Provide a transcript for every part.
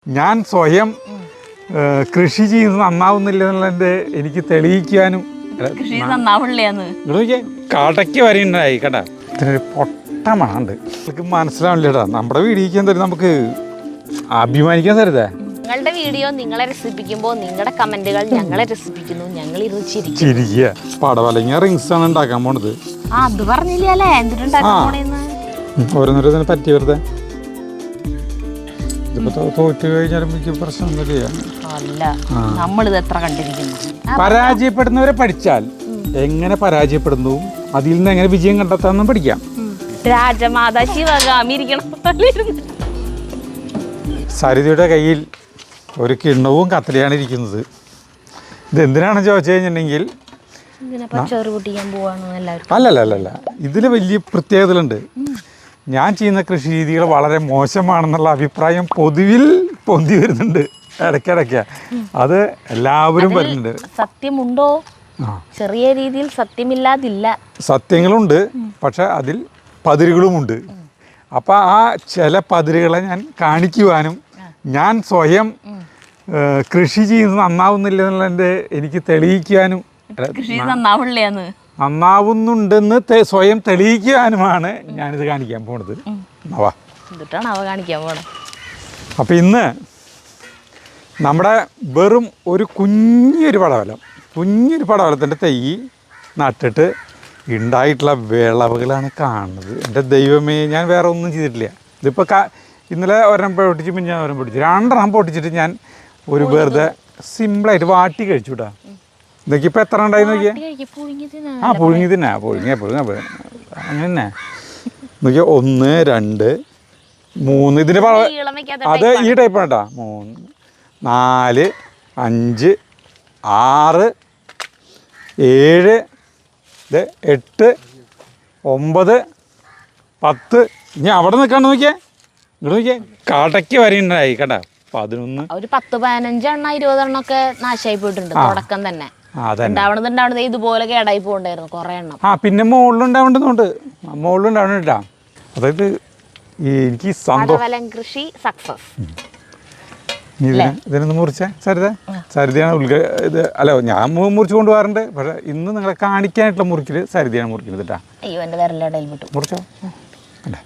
ഞാൻ സ്വയം കൃഷി ചെയ്ത് നന്നാവുന്നില്ലെന്നുള്ളതിൻ്റെ എനിക്ക് തെളിയിക്കാനും കടയ്ക്ക് വരെയുണ്ടായി കേട്ടാ. ഇതിനൊരു പൊട്ട മണമുണ്ട്. നമുക്ക് മനസ്സിലാവില്ലടാ. നമ്മുടെ വീഡിയോക്ക് എന്തായാലും നമുക്ക് അഭിമാനിക്കാൻ തരുതേ. നിങ്ങളുടെ വീഡിയോ നിങ്ങളെ രസിപ്പിക്കുമ്പോൾ നിങ്ങളുടെ കമന്റുകൾ ഞങ്ങളെ രസിപ്പിക്കുന്നു. ഞങ്ങൾ ചിരിക്കുക. പടവലങ്ങ റിങ്സ് ആണ് ഉണ്ടാക്കാൻ പോണത്. അത് പറഞ്ഞില്ലേ എന്തിട്ടുണ്ടാക്കാൻ പോണേന്ന്. ഓരോന്നോരോ പറ്റി വെറുതെ തോറ്റു കഴിഞ്ഞാലും എനിക്ക് പ്രശ്നമൊന്നുമില്ല. നമ്മളിത് എത്ര കണ്ടിരിക്കുന്നു. പരാജയപ്പെടുന്നവരെ പഠിച്ചാൽ എങ്ങനെ പരാജയപ്പെടുന്നു, അതിൽ നിന്ന് എങ്ങനെ വിജയം കണ്ടെത്താമെന്നും പഠിക്കാം. രാജമാതാ ശിവഗാമി ഇരിക്കണം. സരിതയുടെ കയ്യിൽ ഒരു കിണ്ണവും കത്തലയാണ് ഇരിക്കുന്നത്. ഇതെന്തിനാണെന്ന് ചോദിച്ചു കഴിഞ്ഞിട്ടുണ്ടെങ്കിൽ അല്ലല്ല, ഇതിൽ വലിയ പ്രത്യേകതകളുണ്ട്. ഞാൻ ചെയ്യുന്ന കൃഷി രീതികൾ വളരെ മോശമാണെന്നുള്ള അഭിപ്രായം പൊതുവിൽ പൊന്തി വരുന്നുണ്ട് ഇടയ്ക്കിടയ്ക്ക്. അത് എല്ലാവരും വരുന്നുണ്ട്. സത്യമുണ്ടോ? ചെറിയ രീതിയിൽ സത്യമില്ലാതില്ല. സത്യങ്ങളുണ്ട്, പക്ഷെ അതിൽ പതിരുകളുമുണ്ട്. അപ്പം ആ ചില പതിരുകളെ ഞാൻ കാണിക്കുവാനും ഞാൻ സ്വയം കൃഷി ചെയ്ത് നന്നാവുന്നില്ലെന്നുള്ളതിൻ്റെ എനിക്ക് തെളിയിക്കാനും നന്നാവുന്നുണ്ടെന്ന് സ്വയം തെളിയിക്കാനുമാണ് ഞാനിത് കാണിക്കാൻ പോണത്. അപ്പം ഇന്ന് നമ്മുടെ വെറും ഒരു കുഞ്ഞൊരു പടവലത്തിൻ്റെ തൈ നട്ടിട്ട് ഉണ്ടായിട്ടുള്ള വിളവുകളാണ് കാണുന്നത്. എൻ്റെ ദൈവമേ, ഞാൻ വേറെ ഒന്നും ചെയ്തിട്ടില്ല. ഇതിപ്പോൾ ഇന്നലെ ഒരെണ്ണം പൊട്ടിച്ച്, പിന്നെ ഞാൻ ഒരെണ്ണം പൊട്ടിച്ചു, 2 എണ്ണം പൊട്ടിച്ചിട്ട് ഞാൻ ഒരു വെറുതെ സിമ്പിളായിട്ട് വാട്ടി കഴിച്ചു വിട്ടാ. ഇതൊക്കെ ഇപ്പം എത്ര ഉണ്ടായി നോക്കിയാൽ പുഴുങ്ങി തന്നെ പുഴുങ്ങ അങ്ങനെ തന്നെ നോക്കിയാൽ 1 2 3 ഇതിൻ്റെ അത് ഈ ടൈപ്പാണ് കേട്ടോ. 3 4 5 6 7 8 9 10. ഇനി അവിടെ നിൽക്കാണ്ട് നോക്കിയേ, ഇങ്ങോട്ട് നോക്കിയേ, കടയ്ക്ക് വരെയുണ്ടായി കേട്ടാ. 11 ഒരു 10-15 എണ്ണം 20 എണ്ണൊക്കെ നാശമായി പോയിട്ടുണ്ട് തുടക്കം തന്നെ. ഉണ്ടാവണത് ഇതുപോലെ കേടായി പോകണ്ടായിരുന്നു കുറെ എണ്ണം. പിന്നെ മുകളിലുണ്ടാവണ്ട. അതായത് എനിക്ക് സന്തോഷം. കൃഷി സക്സസ്. ഇതിനൊന്ന് മുറിച്ചേ സരിതയാണ് ഇത്. അല്ല, ഞാൻ മുറിച്ച് കൊണ്ടുപോകാറുണ്ട്, പക്ഷെ ഇന്ന് നിങ്ങളെ കാണിക്കാനായിട്ടുള്ള മുറിക്കല് സരിതയാണ് മുറിക്കുന്നത് കേട്ടാ. അയ്യോ, എൻ്റെ വിരലിടയിൽ വിട്ടു. മുറിച്ചോ. അല്ല,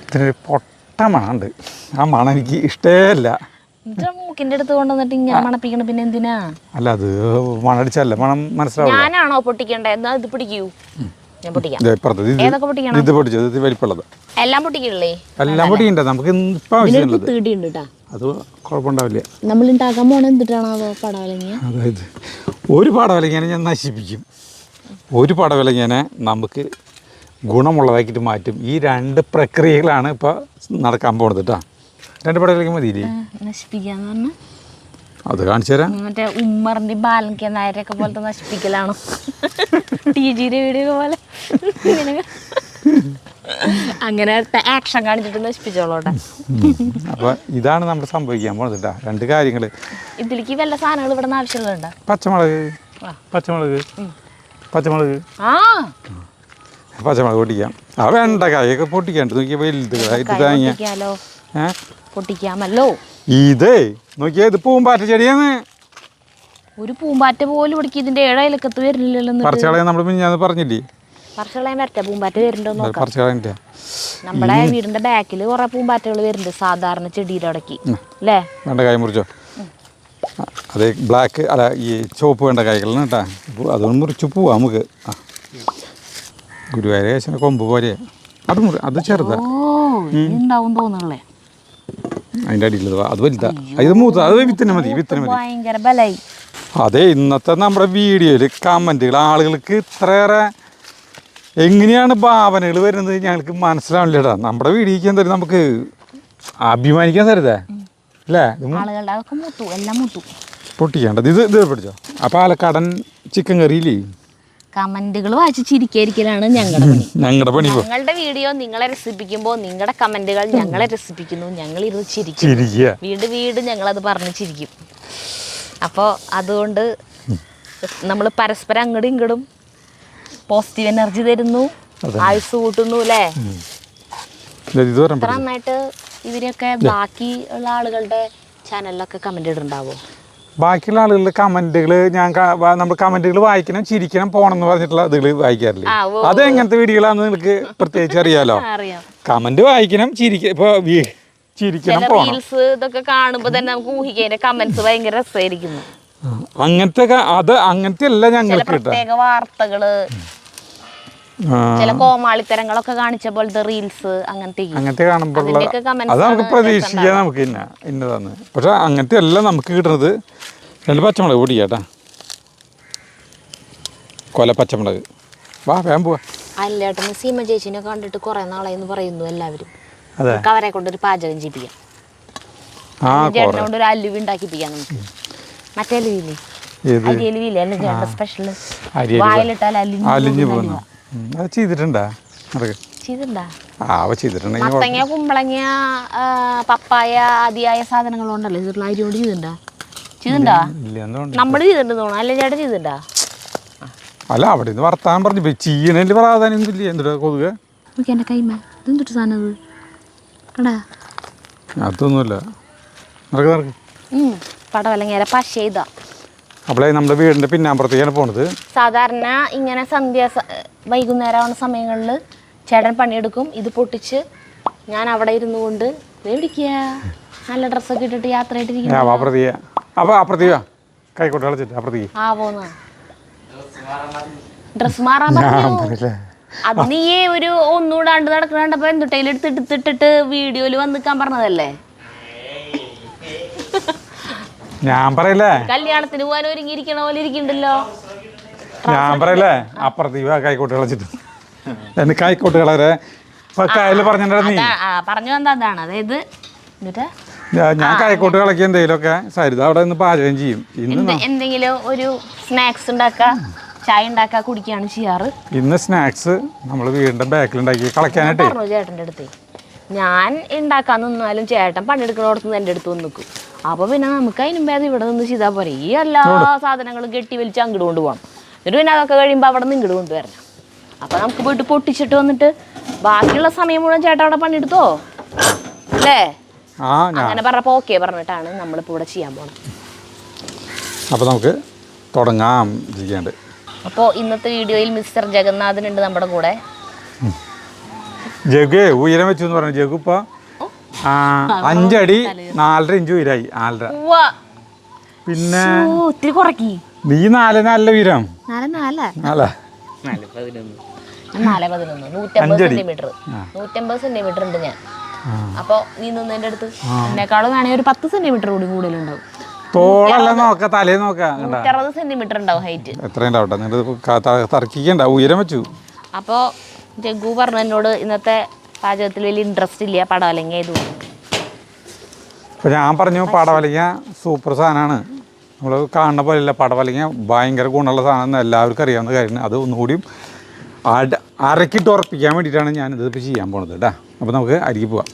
ഇതിനൊരു പൊട്ട മണമുണ്ട്. ആ മണം എനിക്ക് ഇഷ്ടമല്ല. മൂക്കിന്റെ അടുത്ത് കൊണ്ടുവന്നിട്ട് ഇങ്ങനെ മണപ്പിക്കണം. പിന്നെ എന്തിനാ? അല്ല, അത് മണടിച്ചല്ല, മണം മനസ്സിലാവും. ഞാനാണോ പൊട്ടിക്കണ്ടേ? എന്നാ ഇത് പിടിക്കൂ, ഞാൻ പൊട്ടിക്കാം. ഏതൊക്കെ പൊട്ടിക്കണം? ഇത് പൊട്ടിച്ചത്, ഇത് വലിപ്പമുള്ളത് എല്ലാം പൊട്ടിക്കില്ലേ? എല്ലാം പൊട്ടിക്കണ്ട. നമുക്ക് ഇപ്പം ആവശ്യമുള്ളത് തീടിയുണ്ട് കേട്ടാ. അത് കുഴപ്പമുണ്ടാവില്ല. നമ്മൾ ഉണ്ടാക്കാൻ പോണ എന്തിട്ടാണോ പടവലങ്ങ. അതായത് ഒരു പടവലങ്ങനെ ഞാൻ നശിപ്പിക്കും, ഒരു പടവലങ്ങനെ നമുക്ക് ഗുണമുള്ളതാക്കിയിട്ട് മാറ്റും. ഈ 2 പ്രക്രിയകളാണ് ഇപ്പോൾ നടക്കാൻ പോകുന്നത് കേട്ടോ. 2 പടവലങ്ങ മതിയില്ലേ നശിപ്പിക്കാന്ന് പറഞ്ഞാൽ? അത് കാണിച്ചു തരാം. മറ്റേ ഉമ്മറിന്റെ ബാലൻക്ക നായരൊക്കെ പോലത്തെ നശിപ്പിക്കലാണോ? ടിജിയുടെ വീഡിയോ പോലെ അങ്ങനെ ആക്ഷൻ കാണിച്ചിട്ട് നശിപ്പിച്ചോളൂട്ടെ. അപ്പോൾ ഇതാണ് നമ്മൾ സംഭവിക്കാൻ പോകുന്നത് കേട്ടോ. 2 കാര്യങ്ങൾ. ഇതിലേക്ക് വല്ല സാധനങ്ങൾ ഇവിടെ ആവശ്യമുള്ളതുണ്ടോ? പച്ചമുളക് പൊട്ടിക്കാം. ആ വെണ്ടക്കായൊക്കെ പൊട്ടിക്കാണ്ട് നോക്കിയാൽ വലുത് പൊട്ടിക്കാമല്ലോ. ഇതേ നോക്കിയാ, ഇത് പൂമ്പാറ്റ ചെടിയാണ്. ഒരു പൂമ്പാറ്റ പോലും പൊടിക്കും. ഇതിന്റെ 7 ഇലക്കത്ത് വരുന്നില്ലല്ലോ. പറിച്ചകളയാൻ നമ്മൾ ഞാൻ പറഞ്ഞില്ലേ, പറിച്ചകളയാൻ വരട്ടെ. പൂമ്പാറ്റ വരുന്നുണ്ടോ നോക്കാം. നമ്മുടെ വീടിന്റെ ബാക്കിൽ കുറെ പൂമ്പാറ്റകൾ വരുന്നുണ്ട് സാധാരണ ചെടിയുടെ ഇടയ്ക്ക് അല്ലേ. വെണ്ടക്കായ മുറിച്ചോ. അതെ, ബ്ലാക്ക് അല്ല, ഈ ചുവപ്പ് വെണ്ടക്കായ്കളാണ് കേട്ടാ. അതൊന്നും മുറിച്ച് പോവാം നമുക്ക്. ഗുരുവായൂർ കേശവൻ്റെ കൊമ്പ് പോലെ അത് ചെറുതാ. ഉണ്ടാവും തോന്നുന്നല്ലേ അതിൻ്റെ അടിയിലുള്ളത്. അത് വലുതാ, ഇത് മൂത്ത, അത് വിത്തിന് മതി. ഭയങ്കര ബലായി. അതെ, ഇന്നത്തെ നമ്മുടെ വീഡിയോയിൽ കമൻറ്റുകൾ ആളുകൾക്ക് ഇത്രയേറെ എങ്ങനെയാണ് ഭാവനകൾ വരുന്നത് ഞങ്ങൾക്ക് മനസ്സിലാവില്ലടാ. നമ്മുടെ വീഡിയോക്ക് എന്തായാലും നമുക്ക് അഭിമാനിക്കാൻ തരുതേ അല്ലേ. പൊട്ടിക്കേണ്ടത് ഇത് പിടിച്ചോ. ആ പാലക്കാടൻ ചിക്കൻ കറിയില്ലേ, കമന്റുകൾ വായിച്ച് ചിരിക്കായിരിക്കലാണ് ഞങ്ങളുടെ പണി. ഞങ്ങളുടെ വീഡിയോ നിങ്ങളെ രസിപ്പിക്കുമ്പോൾ നിങ്ങളുടെ കമന്റുകൾ ഞങ്ങളെ രസിപ്പിക്കുന്നു. ഞങ്ങൾ ഇത് ചിരിക്കും. വീട് ഞങ്ങളത് പറഞ്ഞ് ചിരിക്കും. അപ്പോൾ അതുകൊണ്ട് നമ്മൾ പരസ്പരം അങ്ങോട്ടും ഇങ്ങോട്ടും പോസിറ്റീവ് എനർജി തരുന്നു, ആയുസ് കൂട്ടുന്നു അല്ലേ. നന്നായിട്ട് ഇവരെയൊക്കെ ബാക്കി ഉള്ള ആളുകളുടെ ചാനലിലൊക്കെ കമന്റ് ഇടുണ്ടാവോ? ബാക്കിയുള്ള ആളുകളുടെ കമന്റുകൾ നമ്മൾ കമന്റുകൾ വായിക്കണം, ചിരിക്കണം, പോണം എന്ന് പറഞ്ഞിട്ടുള്ള ഇതിൽ വായിക്കാറില്ല. അത് എങ്ങനത്തെ വീഡിയോകളാണെന്ന് നിനക്ക് പ്രത്യേകിച്ച് അറിയാലോ. അറിയാം. കമന്റ് വായിക്കണം, ഇപ്പൊ ചിരിക്കണം, പോണം. റീൽസ് ഇതൊക്കെ കാണുമ്പോ തന്നെ നമുക്ക് ഊഹിക്കാൻ കമന്റ്സ് ഭയങ്കര രസമായിരിക്കുന്നു. അങ്ങനത്തെ അങ്ങനത്തെ അല്ല ഞങ്ങൾക്ക് പ്രത്യേക വാർത്തകള്, ചില കോമാളിത്തരങ്ങളൊക്കെ കാണിച്ച പോലത്തെ റീൽസ് അങ്ങനത്തെ കാണുമ്പോഴുള്ള അത് നമുക്ക് പ്രതീക്ഷിക്കാം, നമുക്ക് ഇന്നതാന്ന്. പക്ഷെ അങ്ങനത്തെ എല്ലാം നമുക്ക് കിട്ടുന്നത് രണ്ട് പച്ചമുളക് പൊടിയാട്ടാ, കൊല പച്ചമുളക്. വാ വേഗം പോവാ. അല്ലേട്ടന് സീമ ചേച്ചിനെ കണ്ടിട്ട് കുറെ നാളെന്ന് പറയുന്നു എല്ലാവരും. അതെ, അവരെ കൊണ്ടൊരു പാചകം ചെയ്യിപ്പിക്കാം, ചേട്ടനോട് ഒരു അലുവി ഉണ്ടാക്കിപ്പിക്കാം നമുക്ക്. മറ്റേ അലുവില്ലേ, അരി അലുവില്ലേ, അല്ല ചേട്ടൻ സ്പെഷ്യൽ വായിലിട്ടാൽ അലിഞ്ഞു പോകുന്നു. അത് ചെയ്തിട്ടുണ്ടാ? മത്തങ്ങ, കുമ്പളങ്ങ, പപ്പായ ആദിയായ സാധനങ്ങളുണ്ടല്ലോ ഇതിലുള്ള അരിയോട് ചെയ്തിട്ടുണ്ടാ? നമ്മള് ചെയ്തിട്ടുണ്ട് തോന്നുന്നു, അല്ലെ ചേട്ടൻ ചെയ്തിട്ടുണ്ടാ? അല്ല, അവിടെ നിന്ന് വർത്താനം പറഞ്ഞു ചെയ്യണേല് പ്രാധാന്യം ഒന്നുമില്ല. എന്തുട്ടാ കൊതുക എന്റെ കൈമ ഇതെന്തൊരു സാധനം അത് കണ്ടാ? അതൊന്നുമല്ല. പടവലങ്ങര പശ ഇതാ. അപ്പോഴേ നമ്മുടെ വീടിന്റെ പിന്നാമ്പുറത്തേക്കാണ് പോണത്. സാധാരണ ഇങ്ങനെ വൈകുന്നേരം ആവുന്ന സമയങ്ങളിൽ ചേട്ടൻ പണിയെടുക്കും. ഇത് പൊട്ടിച്ച് ഞാൻ അവിടെ ഇരുന്നു കൊണ്ട് പിടിക്കുക, നല്ല ഡ്രസ്സൊക്കെ ഇട്ടിട്ട് യാത്രയായിട്ടിരിക്കും. ഡ്രസ് മാറാൻ പറഞ്ഞു. അത് നീ ഒരു ഒന്നുകൂടാണ്ട് നടക്കണപ്പോ എന്തുട്ടേലും എടുത്തിട്ടിട്ട് വീഡിയോയില് വന്നിക്കാൻ പറഞ്ഞതല്ലേ? ഞാൻ പറയില്ലേ, കല്യാണത്തിന് പോകാൻ ഒരുങ്ങിയിരിക്കണ പോലെ ഇരിക്കണ്ടല്ലോ. ഞാൻ പറയില്ലേ, അപ്പുറത്തേക്ക് കൈക്കോട്ട് കളച്ചിട്ട് കൈക്കോട്ട് കളരെ പറഞ്ഞു വന്നതാണ്. അതായത് ഞാൻ കൈക്കോട്ട് കളക്കി എന്തെങ്കിലുമൊക്കെ സരിത അവിടെ നിന്ന് പാചകം ചെയ്യും. എന്തെങ്കിലും ഒരു സ്നാക്സ് ഉണ്ടാക്കുക, ചായ ഉണ്ടാക്കുക, കുടിക്കുകയാണ് ചെയ്യാറ്. ഇന്ന് സ്നാക്സ് നമ്മൾ വീടിന്റെ ബാക്കിൽ ഉണ്ടാക്കി കളക്കാനായിട്ട് പറഞ്ഞു ചേട്ടൻ്റെ അടുത്ത്. ഞാൻ ഉണ്ടാക്കാൻ നിന്നാലും ചേട്ടൻ പണിയെടുക്കണോടത്ത് എൻ്റെ അടുത്ത് വന്ന് നിൽക്കും. അപ്പോൾ പിന്നെ നമുക്ക് അതിനും ഭേദം ഇവിടെ നിന്ന് ചെയ്താൽ പോരെ. ഈ എല്ലാ സാധനങ്ങളും കെട്ടി വലിച്ച് അങ്ങോട്ട് കൊണ്ടുപോകണം. എന്നിട്ട് പിന്നെ അതൊക്കെ കഴിയുമ്പോൾ അവിടെ നിന്ന് ഇങ്ങോട്ട് കൊണ്ടുവരണം. അപ്പോൾ നമുക്ക് പോയിട്ട് പൊട്ടിച്ചിട്ട് വന്നിട്ട് ബാക്കിയുള്ള സമയം മുഴുവൻ ചേട്ടൻ അവിടെ പണിയെടുത്തോ അല്ലേ? അങ്ങനെ പറഞ്ഞപ്പോൾ ഓക്കെ പറഞ്ഞിട്ടാണ് നമ്മളിപ്പോൾ ഇവിടെ ചെയ്യാൻ പോകുന്നത്. അപ്പോൾ നമുക്ക് തുടങ്ങാം ചെയ്യാണ്ട്. അപ്പോൾ ഇന്നത്തെ വീഡിയോയിൽ മിസ്റ്റർ ജഗന്നാഥനുണ്ട് നമ്മുടെ കൂടെ. ജഗു ഉയരം വെച്ചു എന്ന് പറഞ്ഞു. ജഗു ഇപ്പോൾ 5 അടി 4.5 ഇഞ്ച് ഉയരായി. 4.5. പിന്നെ ഒത്തിരി കുറക്കി. നീ 4 ഉയരം. 4.11 150 സെന്റിമീറ്റർ ഉണ്ട് ഞാൻ. അപ്പൊ നീ നിന്നതിന്റെ അടുത്ത് എന്നെക്കാളും വേണമെങ്കിൽ ഒരു 10 സെന്റിമീറ്റർ കൂടി കൂടുതലുണ്ടാവും. തോളെല്ലാം നോക്ക, തലേ നോക്ക. 160 സെന്റിമീറ്റർ ഉണ്ടാവും ഹൈറ്റ്. എത്രയുണ്ടാവട്ടെ, തർക്കിക്കണ്ട, ഉയരം വെച്ചു. അപ്പോൾ ജഗ്ഗു പറഞ്ഞു എന്നോട് ഇന്നത്തെ പാചകത്തിൽ വലിയ ഇൻട്രസ്റ്റ് ഇല്ല, പടവലങ്ങ ആയതുകൊണ്ട്. അപ്പോൾ ഞാൻ പറഞ്ഞു പടവലങ്ങ സൂപ്പർ സാധനമാണ്. നമ്മൾ കാണുന്ന പോലെയല്ല, പടവലങ്ങ ഭയങ്കര ഗുണമുള്ള സാധനം എല്ലാവർക്കും അറിയാവുന്ന കാര്യമാണ്. അത് ഒന്നുകൂടിയും അരക്കിട്ട് ഉറപ്പിക്കാൻ വേണ്ടിയിട്ടാണ് ഞാനിത് ഇപ്പോൾ ചെയ്യാൻ പോണത് കേട്ടോ. അപ്പോൾ നമുക്ക് അരിക്ക് പോവാം.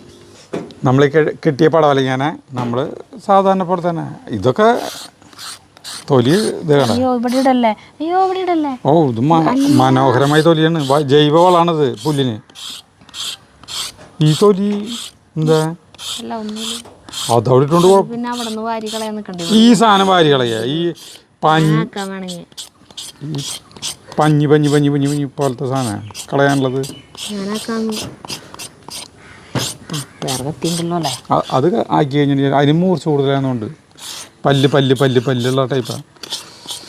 നമ്മൾ കിട്ടിയ പടവലങ്ങാനെ നമ്മൾ സാധാരണ പോലെ തന്നെ ഇതൊക്കെ തൊലി ഇത് കാണാം. ഓ, ഇത് മനോഹരമായ തൊലിയാണ്, ജൈവവളാണിത് പുല്ലിന്. ഈ തൊലി എന്താ അതവിടെ ഇട്ടുകൊണ്ട് ഈ സാധനം വാരി കളയ. ഈ പഞ്ഞി പോലത്തെ സാധനം കളയാനുള്ളത് അത് ആക്കി കഴിഞ്ഞാൽ അതിന് മൂർച്ച കൂടുതലായതുകൊണ്ട് പല്ലുള്ള ടൈപ്പാണ്.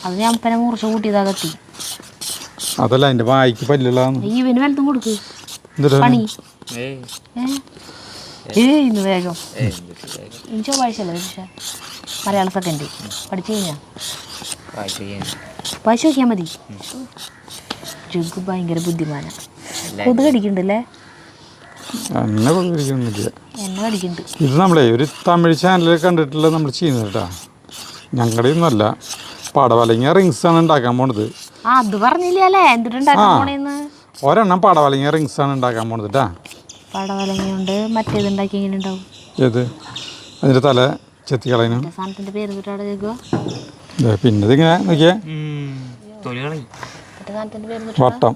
അത് ഞാൻ മൂർച്ച കൂട്ടിയതാ കത്തി. അതല്ല, അതിന്റെ വായിക്ക് പല്ലുള്ളതാണ്. വേഗം മലയാള സെക്കൻഡ് പഠിച്ചു കഴിഞ്ഞാ വായിച്ചു നോക്കിയാൽ മതി. ജഗ്ഗു ഭയങ്കര ബുദ്ധിമാനാ. കൊതുക് കടിക്കണ്ടല്ലേ? എന്നെ കടിക്കുന്നുണ്ട്. ഇത് നമ്മളെ ഒരു തമിഴ് ചാനലിൽ കണ്ടിട്ടുള്ള നമ്മൾ ചെയ്യുന്നത് കേട്ടാ. ഞങ്ങളുടെ ഒന്നുമല്ല, പടവലങ്ങ റിങ്സ് ആണ് ഉണ്ടാക്കാൻ പോണത്. അത് പറഞ്ഞില്ലേ ഒരെണ്ണം പടവലങ്ങ റിങ്സ് ആണ് ഉണ്ടാക്കാൻ പോണത് കേട്ടാ. പടവലങ്ങ കൊണ്ട് മറ്റേത് ഉണ്ടാക്കി എങ്ങനെ ഉണ്ടാവും? ഏത്? അതിന്റെ തല ചെത്തിക്കളയണം. സാധനത്തിന്റെ പേര് പിന്നെ ഇതിങ്ങനെ നോക്കിയേ, വട്ടം.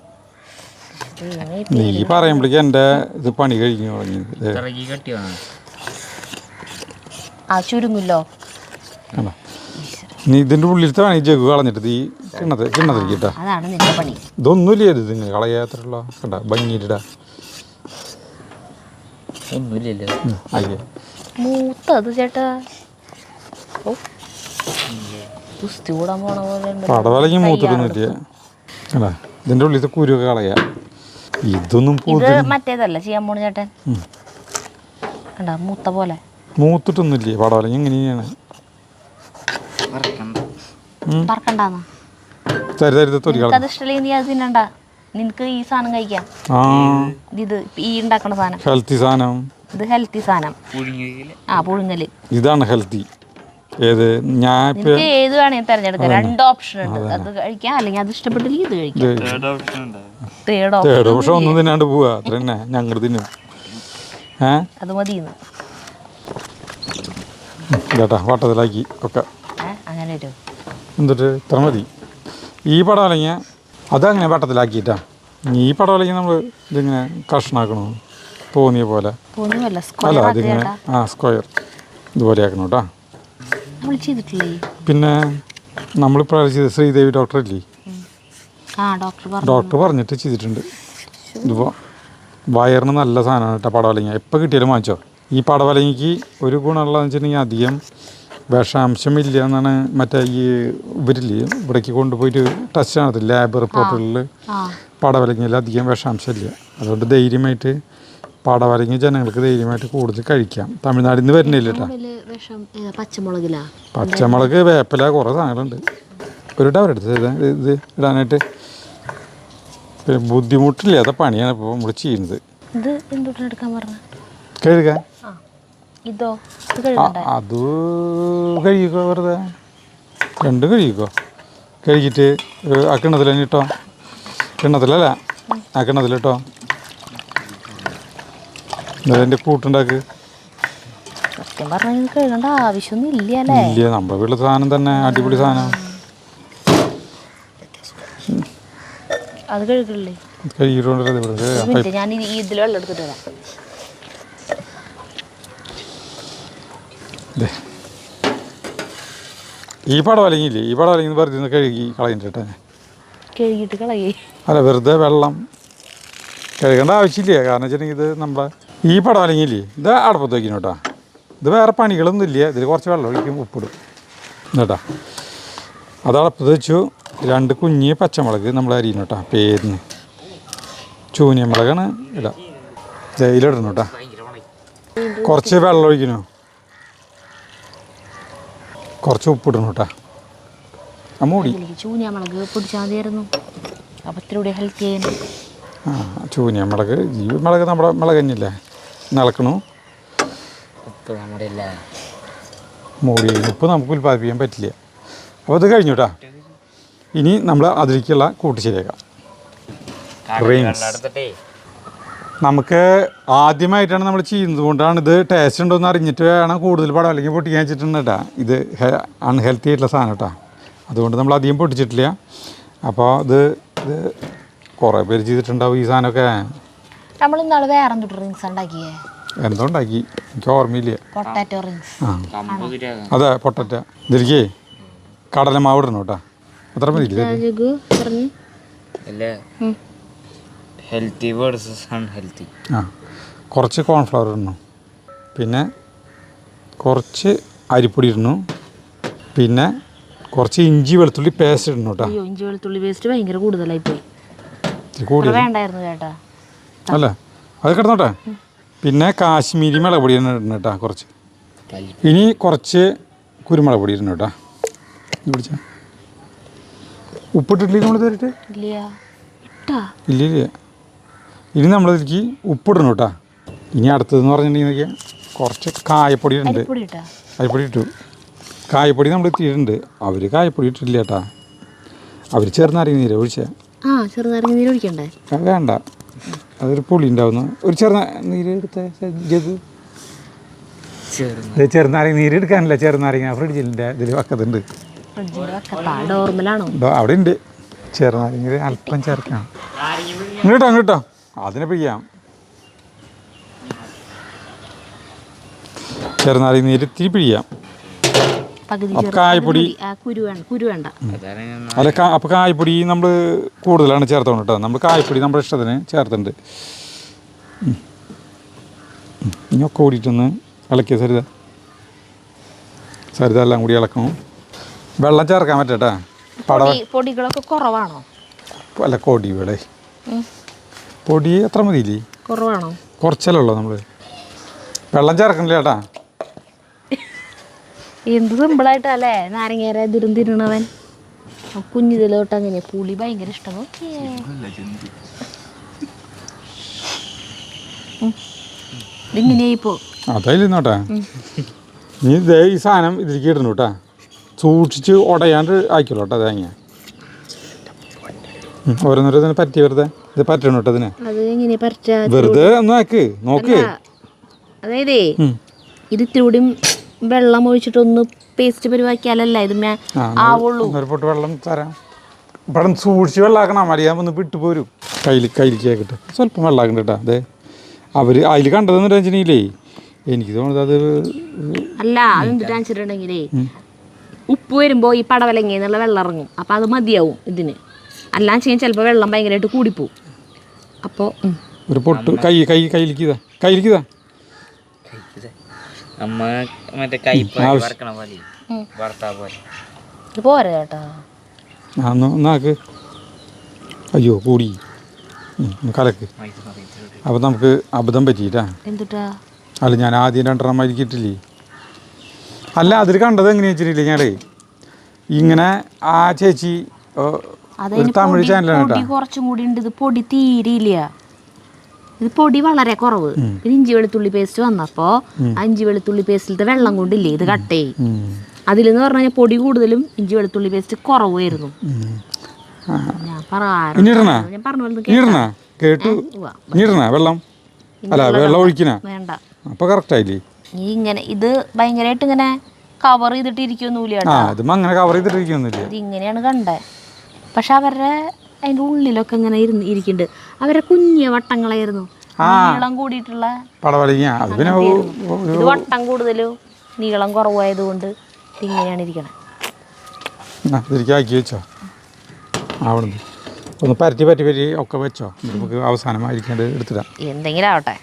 നീ പറയുമ്പോഴേക്കും എൻ്റെ ഇത് പണി കഴിഞ്ഞു തുടങ്ങിയത്. ആ ചുരുങ്ങുമല്ലോ. കണ്ടോ നീ ഇതിൻ്റെ ഉള്ളിലത്തെ വേണം ഈ ജഗ് കളഞ്ഞിട്ട് ഈ കിണ്ണത്തിലേക്ക് ഇട്ടാ. അതാണ് നിന്റെ പണി. ഇതൊന്നുമില്ല ഇത് നിങ്ങൾ കളയാത്തുള്ള കണ്ട ഭംഗിയിട്ടാ. ഒന്നുമില്ലല്ലോ. അയ്യേ മൂത്തത് ചേട്ടാ. ഓ കുസ്തി കൂടാൻ പോണ പോലെ ഉണ്ട്. പടവലങ്ങി മൂത്തിട്ടൊന്നുമില്ല. കണ്ടാ ഇതിൻ്റെ ഉള്ളിലത്തെ കുരുവൊക്കെ കളയാ. ഇതൊന്നും ഇത് മറ്റേതല്ല ചെയ്യാൻ പോണ ചേട്ടൻ. കണ്ടാ മൂത്ത പോലെ മൂത്തിട്ടൊന്നുമില്ലേ പടവലങ്ങി ഇങ്ങനെയാണ്. പറക്കണ്ടാന്ന് തൊലി നിനക്കത് ഇഷ്ടമില്ലെങ്കിൽ നീ അത് തിന്നണ്ട. നിനക്ക് ഈ സാധനം കഴിക്കാം. ഇത് ഈ ഉണ്ടാക്കണ സാധനം ഹെൽത്തി സാധനം. ഇത് ഹെൽത്തി സാധനം. ആ പുഴുങ്ങല് ഇതാണ് ഹെൽത്തി. ഏത് ഞാൻ നിനക്ക് ഏത് വേണമെങ്കിൽ തിരഞ്ഞെടുക്കാം. 2 ഓപ്ഷൻ ഉണ്ട്. അത് കഴിക്കാം, അല്ലെങ്കിൽ അത് ഇഷ്ടപ്പെട്ടില്ലെങ്കിൽ ഇത് കഴിക്കാം. തേർഡ് ഓപ്ഷൻ ഒന്നും തിന്നാണ്ട് പോവാ. അത്ര തന്നെ ഞങ്ങൾ തിന്നും. അത് മതി കേട്ടാ വട്ടത്തിലാക്കി ഒക്കെ അങ്ങനെ വരും. എന്നിട്ട് ഇത്ര മതി. ഈ പടവലങ്ങ അതങ്ങനെ വട്ടത്തിലാക്കിയിട്ടാ. ഈ പടവലങ്ങ നമ്മൾ ഇതിങ്ങനെ കഷ്ണാക്കണോ തോന്നിയ പോലെ. അല്ല അതിങ്ങനെ സ്ക്വയർ ഇതുപോലെ ആക്കണം കേട്ടോ. പിന്നെ നമ്മളിപ്പോൾ ചെയ്ത ശ്രീദേവി ഡോക്ടർ ഇല്ലേ, ഡോക്ടർ പറഞ്ഞിട്ട് ചെയ്തിട്ടുണ്ട്. ഇതിപ്പോൾ വയറിന് നല്ല സാധനമാണ് കേട്ടോ പടവലങ്ങ. എപ്പോൾ കിട്ടിയാലും വാങ്ങിച്ചോ. ഈ പടവലങ്ങയ്ക്ക് ഒരു ഗുണമുള്ളതെന്ന് വെച്ചിട്ടുണ്ടെങ്കിൽ അധികം വിഷാംശമില്ല എന്നാണ് മറ്റേ ഈ ഇവരില്ലേ ഇവിടേക്ക് കൊണ്ടുപോയിട്ട് ടെസ്റ്റ് നടത്തില്ല ലാബ് റിപ്പോർട്ടുകളിൽ. പടവലങ്ങയിൽ അധികം വിഷാംശമില്ല. അതുകൊണ്ട് ധൈര്യമായിട്ട് പടവലങ്ങ ജനങ്ങൾക്ക് ധൈര്യമായിട്ട് കൂടുതൽ കഴിക്കാം. തമിഴ്നാട്ടിൽ നിന്ന് വരുന്നില്ല കേട്ടോ. പച്ചമുളക് വേപ്പില കുറേ സാധനങ്ങളുണ്ട്. ഒരു ഡവറെടുത്ത് ഇത് ഇടാനായിട്ട് ബുദ്ധിമുട്ടില്ലാത്ത പണിയാണ് ഇപ്പോൾ നമ്മൾ ചെയ്യുന്നത്. കഴുകാൻ അത് കഴുകിക്കോ, വെറുതെ 2 കഴുകിക്കോ. കഴുകിയിട്ട് ആ കിണ്ണത്തിൽ തന്നെ ഇട്ടോ. കിണ്ണത്തിലല്ല ആ കിണ്ണത്തിലിട്ടോ. അതിൻ്റെ കൂട്ടുണ്ടാക്ക്. കഴുകേണ്ട ആവശ്യമൊന്നും ഇല്ല. നമ്മുടെ വീട്ടിലെ സാധനം തന്നെ അടിപൊളി സാധനം. അത് കഴുകില്ലേ? കഴുകിയിട്ടുണ്ട്. ഞാൻ ഇതിൽ വെള്ളം എടുത്തിട്ട് വരാം. ഈ പടവലങ്ങില്ലേ, ഈ പടവലങ്ങി വെറുതെ കഴുകി കളഞ്ഞിട്ട് കഴുകിയിട്ട് കളയേ. അല്ല വെറുതെ വെള്ളം കഴുകേണ്ട ആവശ്യമില്ല. കാരണം വെച്ചിട്ടുണ്ടെങ്കിൽ ഇത് നമ്മുടെ ഈ പടവലങ്ങില്ലേ ഇത് അടുപ്പത്ത് വയ്ക്കണം കേട്ടോ. ഇത് വേറെ പണികളൊന്നും ഇല്ല. ഇതിൽ കുറച്ച് വെള്ളം ഒഴിക്കും, ഉപ്പിടും കേട്ടോ. അത് അടുപ്പത്ത് വെച്ചു. 2 കുഞ്ഞ് പച്ചമുളക് നമ്മൾ അരിയണം കേട്ടോ. പേരിന് ചൂനിയമുളകാണ് ഇടാം. ജയിലിടണം കേട്ടോ. കുറച്ച് വെള്ളം ഒഴിക്കണോ, കുറച്ച് ഉപ്പിടണം കേട്ടോ. മൂടി ചൂനിയമുളക് പൊടിച്ചാൽ മതിയായിരുന്നു. അപ്പം ഇത്തിരി ഹെൽത്ത് ചെയ്യാൻ. ചൂനിയമുളക് ഈ മുളക് നമ്മുടെ മുളക് തന്നെയല്ലേ നിളക്കണു. മൂടി ഉപ്പ് നമുക്ക് ഉൽപ്പാദിപ്പിക്കാൻ പറ്റില്ല. അപ്പോൾ ഇത് കഴിഞ്ഞു കേട്ടോ. ഇനി നമ്മൾ അതിലേക്കുള്ള കൂട്ടി ശരിയാക്കാം. നമുക്ക് ആദ്യമായിട്ടാണ് നമ്മൾ ചെയ്യുന്നത് കൊണ്ടാണ് ഇത് ടേസ്റ്റ് ഉണ്ടോയെന്ന് അറിഞ്ഞിട്ട് വേണം കൂടുതൽ പടം അല്ലെങ്കിൽ പൊട്ടിക്കാൻ വെച്ചിട്ടുണ്ട് കേട്ടോ. ഇത് അൺഹെൽത്തി ആയിട്ടുള്ള സാധനം കേട്ടോ. അതുകൊണ്ട് നമ്മൾ അധികം പൊട്ടിച്ചിട്ടില്ല. അപ്പോൾ ഇത് കുറേ പേര് ചെയ്തിട്ടുണ്ടാവും ഈ സാധനമൊക്കെ. നമ്മൾ ഇന്നാള് വേറെ റിങ്സ് ഉണ്ടാക്കിയേ. എന്തോ ഉണ്ടാക്കി, എനിക്ക് ഓർമ്മയില്ല. Potato rings. അതെ പൊട്ടാറ്റോ. ഇതിലേക്ക് കടലമാവ് ഇടണം കേട്ടോ. അത്ര മതി. Healthy versus unhealthy. കുറച്ച് കോൺഫ്ലവർ ഇടണം. പിന്നെ കുറച്ച് അരിപ്പൊടി ഇടണു. പിന്നെ കുറച്ച് ഇഞ്ചി വെളുത്തുള്ളി പേസ്റ്റ് ഇടണം കേട്ടോ. ഇഞ്ചി വെളുത്തുള്ളി പേസ്റ്റ് ഭയങ്കര കൂടുതലായി പോയി. വേണ്ടായിരുന്നു ചേട്ടാ. അല്ല അത് കിടന്നോട്ടെ. പിന്നെ കാശ്മീരി മുളക് പൊടി തന്നെ ഇടണം കേട്ടോ കുറച്ച്. ഇനി കുറച്ച് കുരുമുളക് പൊടി ഇടണം കേട്ടോ. പിടിച്ച ഉപ്പിട്ടിട്ടില്ല നമ്മൾ തരട്ടെ. ഇല്ല. ഇനി നമ്മളിതിലേക്ക് ഉപ്പിടണം കേട്ടോ. ഇനി അടുത്തതെന്ന് പറഞ്ഞിട്ടുണ്ടെങ്കിൽ കുറച്ച് കായപ്പൊടി ഇടുന്നുണ്ട്. അരിപ്പൊടി ഇട്ടു. കായപ്പൊടി നമ്മൾ ഇട്ടിട്ടുണ്ട്. അവർ കായപ്പൊടി ഇട്ടിട്ടില്ല കേട്ടാ. അവർ ചെറുനാരങ്ങ നീര് ഒഴിച്ചാൽ. ചെറുനാരങ്ങ നീര് ഒഴിക്കണ്ടേ? വേണ്ട, അതൊരു പുളി ഉണ്ടാവുന്നു. ഒരു ചെറുനീര് എടുത്ത ചെറുനാരങ്ങ നീര് എടുക്കാനില്ല. ചെറുനാരങ്ങ ഫ്രിഡ്ജിൻ്റെ ഇതിൽ വക്കത്തുണ്ട്. അവിടെ ഉണ്ട് ചെറുനാരങ്ങ അല്പം ചേർക്കണം. അങ്ങോട്ടോ അതിനെ പിടിക്കാം. ചെറുനാരങ്ങ നീര് ഇത്തിരി പിഴിയാം. പകുതി അപ്പോൾ കായപ്പൊടി കുരു വേണ്ട. അല്ല അപ്പോൾ കായപ്പൊടി നമ്മൾ കൂടുതലാണ് ചേർത്തോണ്ട് കേട്ടോ. നമ്മൾ കായപ്പൊടി നമ്മുടെ ഇഷ്ടത്തിന് ചേർത്തിട്ടുണ്ട്. ഇനിയൊക്കെ കൂടിയിട്ടൊന്ന് ഇളക്കിയ സരിത എല്ലാം കൂടി ഇളക്കണം. വെള്ളം ചേർക്കാൻ പറ്റട്ടെ. പൊടികളൊക്കെ കുറവാണോ? അല്ല പൊടികളെ പൊടി എത്ര മതിയില്ലേ? കുറവാണോ? കുറച്ചല്ലേ ഉള്ളൂ. നമ്മൾ വെള്ളം ചേർക്കണില്ല ചേട്ടാ. എന്ത് സിമ്പിളായിട്ടല്ലേ നാരങ്ങേര തിരുണവൻ. കുഞ്ഞിതിലോട്ട് അങ്ങനെ പുളി ഭയങ്കര ഇഷ്ടം. ഇതിങ്ങനെയായിപ്പോ അതായില്ലോട്ടെ. നീ ഇതേ ഈ സാധനം ഇതിലേക്ക് ഇടണം കേട്ടാ. സൂക്ഷിച്ച് ഉടയാണ്ട് ആയിക്കോളൂ കേട്ടോ. തേങ്ങ ഓരോന്നോരോ പറ്റി വെറുതെ ഇത് പറ്റണം കേട്ടോ. അതിനെ വെറുതെ ഒന്ന് ആക്ക് നോക്ക്. അതായത് ഇത് ഇത്തിരി കൂടി വെള്ളം ഒഴിച്ചിട്ടൊന്ന് പേസ്റ്റ് പരിവാക്കിയാലല്ല ഇത് ആവുള്ളൂ. ഒരു പൊട്ട് വെള്ളം തരാം. ഇവിടെ സൂക്ഷിച്ച് വെള്ളമാക്കണം. അറിയാൻ ഒന്ന് വിട്ടു പോരും. കയ്യിലേക്ക് ആക്കിട്ട് സ്വല്പം വെള്ളമാക്കണ്ട കേട്ടോ. അതെ അവർ അതിൽ കണ്ടതെന്ന് വെച്ചിട്ടുണ്ടെങ്കിലേ എനിക്ക് തോന്നുന്നത് അത് അല്ല. അതെന്തിട്ടാ വെച്ചിട്ടുണ്ടെങ്കിലേ ഉപ്പ് വരുമ്പോൾ ഈ പടവലങ്ങന്നുള്ള വെള്ളം ഇറങ്ങും. അപ്പം അത് മതിയാവും ഇതിന്. അല്ലാന്ന് ചെയ്യാൻ ചിലപ്പോൾ വെള്ളം ഭയങ്കരമായിട്ട് കൂടിപ്പോവും. അപ്പോൾ ഒരു പൊട്ട് കയ്യിലേക്കിതാ അമ്മ മറ്റേ കൈ വറക്കണ പോലെ വറുത്താ പോലെ പോരാ ചേട്ടാ. ഒന്നാക്ക്. അയ്യോ കൂടി കലക്ക്. അപ്പം നമുക്ക് അബദ്ധം പറ്റിയിട്ടാ. എന്തുട്ടാ? അല്ല ഞാൻ ആദ്യം 2 എണ്ണം മരിക്കിട്ടില്ലേ. അല്ല അതിൽ കണ്ടത് എങ്ങനെയാ വെച്ചിട്ടില്ലേ ഞങ്ങളെ ഇങ്ങനെ ആ ചേച്ചി ഒരു തമിഴ് ചാനലാണ് കേട്ടോ. കുറച്ചും കൂടി ഉണ്ട്. ഇത് പൊടി തീരെയില്ല. ഇത് പൊടി വളരെ കുറവ്. ഇത് ഇഞ്ചി വെളുത്തുള്ളി പേസ്റ്റ് വന്നപ്പോൾ ഇഞ്ചി വെളുത്തുള്ളി പേസ്റ്റിലത്തെ വെള്ളം കൊണ്ടില്ലേ ഇത് കട്ടേ. അതിലെന്ന് പറഞ്ഞു കഴിഞ്ഞാൽ പൊടി കൂടുതലും ഇഞ്ചി വെളുത്തുള്ളി പേസ്റ്റ് കുറവായിരുന്നു. വെള്ളം അല്ല വെള്ളം ഒഴിക്കണ വേണ്ട. അപ്പൊ കറക്റ്റ് ആയില്ലേ? ഇങ്ങനെ ഇത് ഭയങ്കരമായിട്ട് ഇങ്ങനെ കവർ ചെയ്തിട്ട് ഇരിക്കൊന്നുമില്ല. അങ്ങനെ കവർ ചെയ്തിട്ടിരിക്കൊന്നുമില്ല. ഇത് ഇങ്ങനെയാണ് കണ്ടേ. പക്ഷെ അവരുടെ അതിൻ്റെ ഉള്ളിലൊക്കെ ഇങ്ങനെ ഇരിക്കുന്നുണ്ട്. അവരെ കുഞ്ഞ വട്ടങ്ങളായിരുന്നു. നീളം കൂടിയിട്ടുള്ള ഇത് വട്ടം കൂടുതലും നീളം കുറവായതുകൊണ്ട് ഇങ്ങനെയാണ് ഇരിക്കണേ. ആക്കി വെച്ചോ. അവിടുന്ന് ഒന്ന് പരറ്റി ഒക്കെ വെച്ചോ. നമുക്ക് അവസാനമായിരിക്കാണ്ട് എടുത്തിടാം. എന്തെങ്കിലും ആവട്ടെ.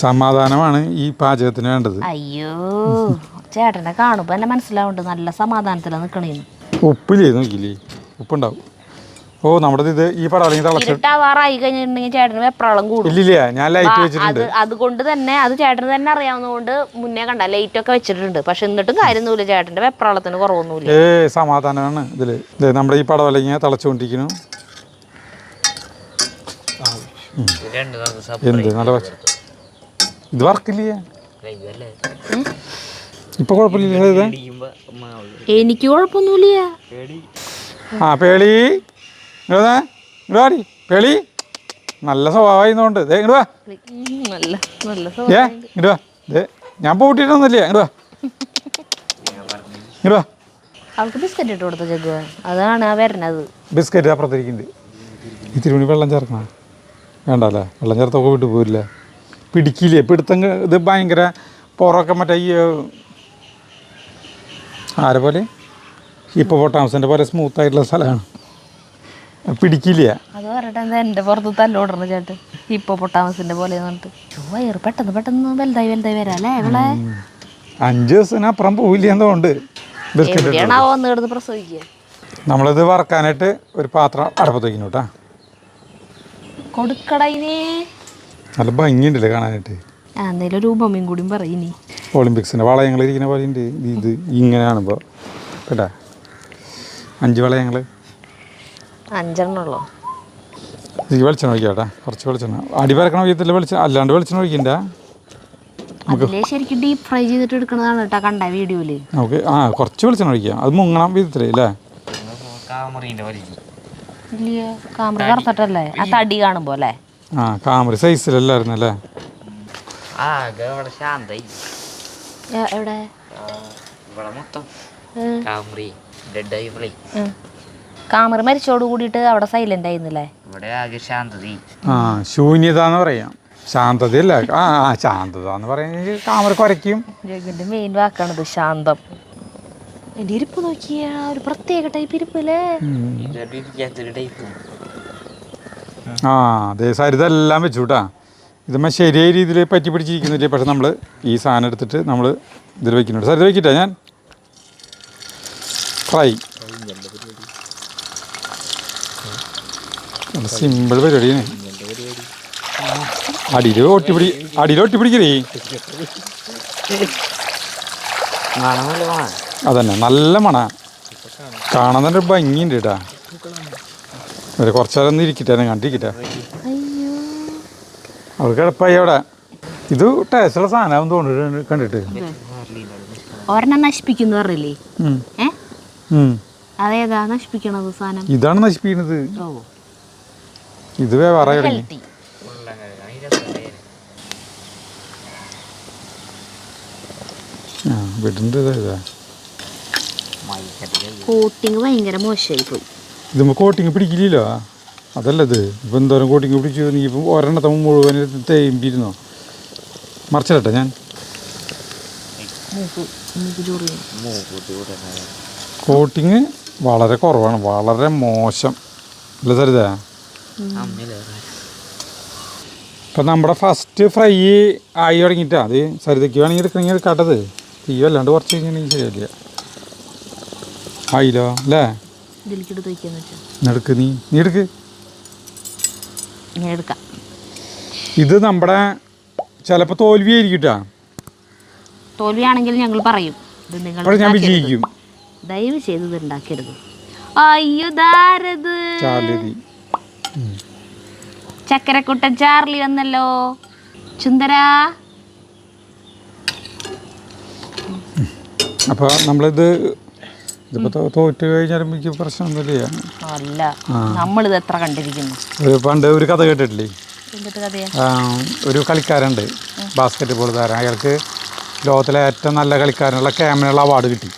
സമാധാനമാണ് ഈ പാചകത്തിന് വേണ്ടത്. അയ്യോ ചേട്ടനെ കാണുമ്പോൾ എന്നെ മനസ്സിലാവുന്നുണ്ട് നല്ല സമാധാനത്തിലാണ് നിൽക്കണേന്ന്. ഉപ്പില്ലേ നോക്കിയില്ലേ? ഉപ്പുണ്ടാവും. ഓ നമ്മുടെ ഇത് ഈ പടവലങ്ങ തിളച്ചിട്ടാവാറായി കഴിഞ്ഞിട്ടുണ്ടെങ്കിൽ ചേട്ടന് വെപ്രാളം കൂടും. ഇല്ലില്ല ഞാൻ ലൈറ്റ് വെച്ചിട്ടുണ്ട്. അതുകൊണ്ട് തന്നെ അത് ചേട്ടന് തന്നെ അറിയാവുന്നതുകൊണ്ട് മുന്നേ കണ്ട ലൈറ്റ് ഒക്കെ വെച്ചിട്ടുണ്ട്. പക്ഷെ എന്നിട്ടും കാര്യമൊന്നുമില്ല. ചേട്ടന്റെ വെപ്രാളത്തിന് കുറവൊന്നുമില്ല. സമാധാനമാണ് ഇതില്. നമ്മുടെ ഈ പടവലങ്ങ തിളച്ചുകൊണ്ടിരിക്കുന്നു. എന്ത് നല്ല ഇത് വർക്കില്ലേ? ഇപ്പൊ കുഴപ്പമില്ല. എനിക്ക് കുഴപ്പമൊന്നുമില്ല. പേളി പേളി നല്ല സ്വഭാവമായിരുന്നോണ്ട് ഞാൻ പൂട്ടിട്ടൊന്നുമില്ല. അവൾക്ക് ബിസ്ക്കറ്റ് ഇട്ട് കൊടുത്ത ജഗ്ഗു. അതാണ് വരുന്നത്. ബിസ്ക്കറ്റ് അപ്പുറത്തിരിക്കുന്നുണ്ട്. ഇത്തിരി മണി വെള്ളം ചേർക്കണം. വേണ്ടല്ലേ? വെള്ളം ചേർത്തൊക്കെ വിട്ടു പോരില്ല. പിടിക്കില്ലേ? പിടുത്തം ഇത് ഭയങ്കര പുറമൊക്കെ മറ്റേ ഈ ആരെ പോലെ ഹിപ്പോപ്പൊട്ടാമസിൻ്റെ പോലെ സ്മൂത്തായിട്ടുള്ള സ്ഥലമാണ്. പിടിക്കില്ല. അത് പറഞ്ഞിട്ട് എന്താ എൻ്റെ പുറത്ത് തല്ലോടണം ചേട്ടൻ ഹിപ്പോപ്പൊട്ടാമസിൻ്റെ പോലെ വയറ് പെട്ടെന്ന് വലുതായി വരാം അല്ലേ? ഇവിടെ 5 ദിവസത്തിനപ്പുറം പോവില്ല എന്നുകൊണ്ട് ബിസ്ക്കറ്റ് പ്രസവിക്കുക. നമ്മളിത് വറക്കാനായിട്ട് ഒരു പാത്രം അടുപ്പത്ത് വയ്ക്കുന്നു കേട്ടാ. കൊടുക്കടയിനെ നല്ല ഭംഗിയുണ്ടല്ലേ കാണാനായിട്ട്. എന്തേലും ഒരു ഉപമയും കൂടി പറയുന്നേ. ഒളിമ്പിക്സിൻ്റെ വളയങ്ങൾ ഇരിക്കുന്ന പോലെ ഉണ്ട്. ഇത് ഇങ്ങനെയാണിപ്പോൾ കേട്ടാ. 5 വളയങ്ങൾ 5 എണ്ണമുള്ളൂ. ഇത് വെളിച്ചെണ്ണ ഒഴിക്കാം കേട്ടാ. കുറച്ച് വെളിച്ചെണ്ണ അടി പരക്കണ ഒഴിക്കത്തില്ല. അല്ലാണ്ട് വെളിച്ചെണ്ണ ഒഴിക്കണ്ട. ശരിക്കും ഡീപ് ഫ്രൈ ചെയ്തിട്ട് എടുക്കുന്നതാണ് കേട്ടോ കണ്ട വീഡിയോയില്. നമുക്ക് കുറച്ച് വെളിച്ചെണ്ണ ഒഴിക്കാം. അത് മുങ്ങണം വിധത്തിലേ അല്ലേ? കാമറ കറുത്തട്ടല്ലേ ആ തടി കാണുമ്പോ അല്ലേ? കാമറ സൈസിലല്ലായിരുന്നു അല്ലേ? എവിടെ കാമറ മരിച്ചോട് കൂടിയിട്ട് അവിടെ സൈലന്റ് ആയിരുന്നില്ലേ? ശൂന്യത എന്ന് പറയാം. ശാന്തതയല്ല ശാന്തത എന്ന് പറയുന്നത് താമര കുരയ്ക്കും. ജഗന്റെ മെയിൻ വാക്കാണത് ശാന്തം. എന്റെ ഇരിപ്പ് നോക്കിയ ഒരു പ്രത്യേക ടൈപ്പ് ഇരിപ്പല്ലേ. അതെ സരിതെല്ലാം വെച്ചു കൂട്ടാ. ഇതുമ്മ ശരിയായ രീതിയിൽ പറ്റി പിടിച്ചിരിക്കുന്നില്ല. പക്ഷെ നമ്മൾ ഈ സാധനം എടുത്തിട്ട് നമ്മൾ ഇതിൽ വെക്കുന്നുണ്ട്. സരിത വെക്കിട്ടാ ഞാൻ ഫ്രൈ. സിമ്പിൾ പരിപാടിയാണ്. അടിയിൽ ഒട്ടിപ്പിടിക്കേ. അതന്നെ നല്ല മണ. കാണാൻ തന്നെ ഒരു ഭംഗിയുണ്ട് കേട്ടാ. കുറച്ചു നേരം ഒന്ന് ഇരിക്കട്ടെ, കണ്ടിരിക്കട്ടെ. അവർക്ക് കിടപ്പായി അവിടെ. ഇത് ടേസ്റ്റുള്ള സാധനം തോന്നിട്ട് കണ്ടിട്ട്. ഒരെണ്ണം നശിപ്പിക്കുന്നു പറഞ്ഞില്ലേ? അതേതാ നശിപ്പിക്കണത് സാധനം? ഇതാണ് നശിപ്പിക്കുന്നത്. ഇത് വേറെ കോട്ടിങ് ഭയങ്കര മോശമായി പോയി. ഇതുമ്പോ കോട്ടിങ് പിടിക്കില്ലല്ലോ. അതല്ലത് ഇപ്പം എന്തോരം കോട്ടിങ് പിടിച്ചു. നീ ഇപ്പം ഒരെണ്ണത്തെ മുഴുവൻ തേമ്പിരുന്നോ? മറിച്ചിട്ടെ ഞാൻ. കോട്ടിങ് വളരെ കുറവാണ്, വളരെ മോശം അല്ല സരിത? ഇപ്പം നമ്മുടെ ഫസ്റ്റ് ഫ്രൈ ആയി തുടങ്ങിയിട്ടാ. അത് സരിതയ്ക്ക് വേണമെങ്കിൽ എടുക്കണമെങ്കിൽ എടുക്കാട്ടത്. തീയോ അല്ലാണ്ട് കുറച്ച് കഴിഞ്ഞാൽ ശരിയല്ല. ആയില്ലോ അല്ലേ? എടുക്ക്, നീ എടുക്ക്. ഇത് നമ്മുടെ ചിലപ്പോൾ തോൽവിയായിരിക്കട്ടാ. തോൽവിയാണെങ്കിൽ ഞങ്ങൾ പറയും, ഞാൻ വിജയിക്കും. ദയവ് ചെയ്ത് ഇത് ഉണ്ടാക്കരുത്. അയ്യോ ധാരത് ചക്കരക്കുട്ടൻ ചാർലി വന്നല്ലോ. ചുന്ദരാ. അപ്പോൾ നമ്മളിത് ഇതിപ്പോൾ തോറ്റ് കഴിഞ്ഞാലും എനിക്ക് പ്രശ്നമൊന്നുമില്ല. അല്ല, നമ്മളിത് എത്ര കണ്ടിരിക്കുന്നു. പണ്ട് ഒരു കഥ കേട്ടിട്ടില്ലേ? എന്തിട്ട് കഥയാ? ഒരു കളിക്കാരുണ്ട്, ബാസ്കറ്റ് ബോൾ താരം. അയാൾക്ക് ലോകത്തിലെ ഏറ്റവും നല്ല കളിക്കാരനുള്ള ക്യാമറയുള്ള അവാർഡ് കിട്ടി.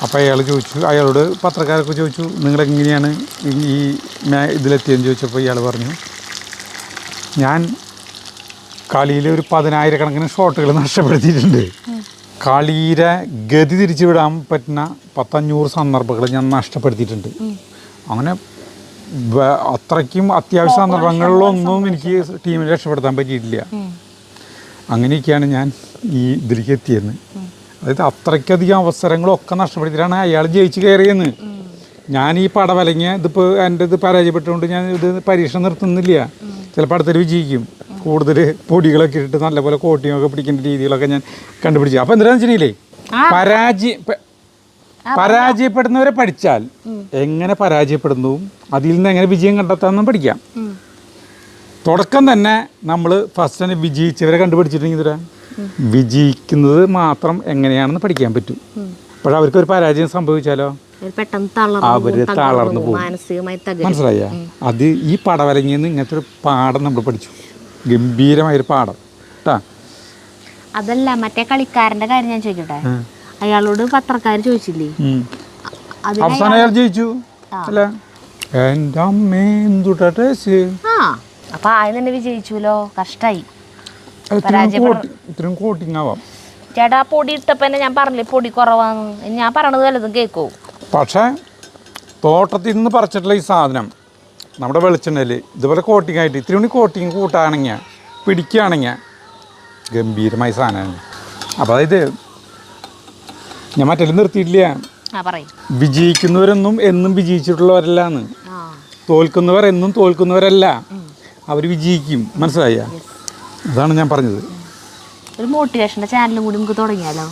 അപ്പോൾ അയാൾ ചോദിച്ചു, അയാളോട് പത്രക്കാരൊക്കെ ചോദിച്ചു, നിങ്ങളെങ്ങനെയാണ് ഈ ഇതിലെത്തിയെന്ന് ചോദിച്ചപ്പോൾ ഇയാൾ പറഞ്ഞു, ഞാൻ കളിയിൽ ഒരു 10,000 ഷോട്ടുകൾ നഷ്ടപ്പെടുത്തിയിട്ടുണ്ട്. കളിയുടെ ഗതി തിരിച്ചു വിടാൻ പറ്റുന്ന 100-500 സന്ദർഭങ്ങൾ ഞാൻ നഷ്ടപ്പെടുത്തിയിട്ടുണ്ട്. അങ്ങനെ അത്രയ്ക്കും അത്യാവശ്യ സന്ദർഭങ്ങളിലൊന്നും എനിക്ക് ടീമിനെ രക്ഷപ്പെടുത്താൻ പറ്റിയിട്ടില്ല. അങ്ങനെയൊക്കെയാണ് ഞാൻ ഈ ഇതിലേക്ക് എത്തിയെന്ന്. അതായത് അത്രയ്ക്കധികം അവസരങ്ങളൊക്കെ നഷ്ടപ്പെടുത്തിയിട്ടാണ് അയാൾ ജയിച്ച് കയറിയെന്ന്. ഞാൻ ഈ പടവലങ്ങ ഇതിപ്പോൾ എൻ്റെ ഇത് പരാജയപ്പെട്ടുകൊണ്ട് ഞാൻ ഇത് പരീക്ഷ നിർത്തുന്നില്ല. ചിലപ്പോൾ അടുത്തൊരു വിജയിക്കും. കൂടുതൽ പൊടികളൊക്കെ ഇട്ടിട്ട് നല്ലപോലെ കോട്ടിങ്ങൊക്കെ പിടിക്കേണ്ട രീതികളൊക്കെ ഞാൻ കണ്ടുപിടിച്ചു. അപ്പോൾ എന്താണെന്ന് വെച്ചിട്ടുണ്ടെങ്കിലേ പരാജയപ്പെടുന്നവരെ പഠിച്ചാൽ എങ്ങനെ പരാജയപ്പെടുന്നു, അതിൽ നിന്ന് എങ്ങനെ വിജയം കണ്ടെത്താമെന്നും പഠിക്കാം. തുടക്കം തന്നെ നമ്മൾ ഫസ്റ്റ് തന്നെ വിജയിച്ചവരെ കണ്ടുപിടിച്ചിട്ടുണ്ടെങ്കിൽ ഇതര വിജയിക്കുന്നത് മാത്രം എങ്ങനെയാണെന്ന് പഠിക്കാൻ പറ്റും. പക്ഷെ അവർക്കൊരു പരാജയം സംഭവിച്ചാലോ അവര് തളർന്നു പോകും. മനസ്സിലായ? അത് ഈ പടവലങ്ങിന്ന് ഇങ്ങനത്തെ ഒരു പാഠം നമ്മൾ പഠിച്ചു. ഗംഭീരമായൊരു പാഠം കേട്ടാ. അതല്ല, മറ്റേ കളിക്കാരന്റെ കാര്യം ഞാൻ ചോദിക്കട്ടെ. അയാളോട് പത്രക്കാർ ചോദിച്ചില്ലേ? അവസാനം അയാൾ ജയിച്ചു അല്ല? എൻ്റെ അമ്മേ എന്തുട്ടാ ടേസ്റ്റ്. അപ്പൊ ആദ്യം തന്നെ വിജയിച്ചുല്ലോ. കഷ്ടായി. ഇത്രയും കോട്ടിങ് ആവാം. ചേട്ടാ പൊടി ഇട്ടപ്പോ ഞാൻ പറഞ്ഞില്ലേ പൊടി കുറവാന്ന്. ഞാൻ പറയണത് വല്ലതും കേൾക്കൂ. പക്ഷേ തോട്ടത്തിൽ നിന്ന് പറിച്ചിട്ടുള്ള ഈ സാധനം നമ്മുടെ വെളിച്ചെണ്ണയിൽ ഇതുപോലെ കോട്ടിങ് ആയിട്ട് ഇത്തിരി കൂടി കോട്ടിങ് കൂട്ടുകയാണെങ്കിൽ പിടിക്കുകയാണെങ്കിൽ ഗംഭീരമായ സാധനമാണ്. അപ്പോൾ അതായത് ഞാൻ മറ്റേ നിർത്തിയിട്ടില്ല. വിജയിക്കുന്നവരൊന്നും എന്നും വിജയിച്ചിട്ടുള്ളവരല്ലാന്ന്. തോൽക്കുന്നവർ എന്നും തോൽക്കുന്നവരല്ല, അവർ വിജയിക്കും. മനസ്സിലായ? അതാണ് ഞാൻ പറഞ്ഞത്. ഒരു മോട്ടിവേഷൻ്റെ ചാനലും കൂടി നമുക്ക് തുടങ്ങിയാലോ?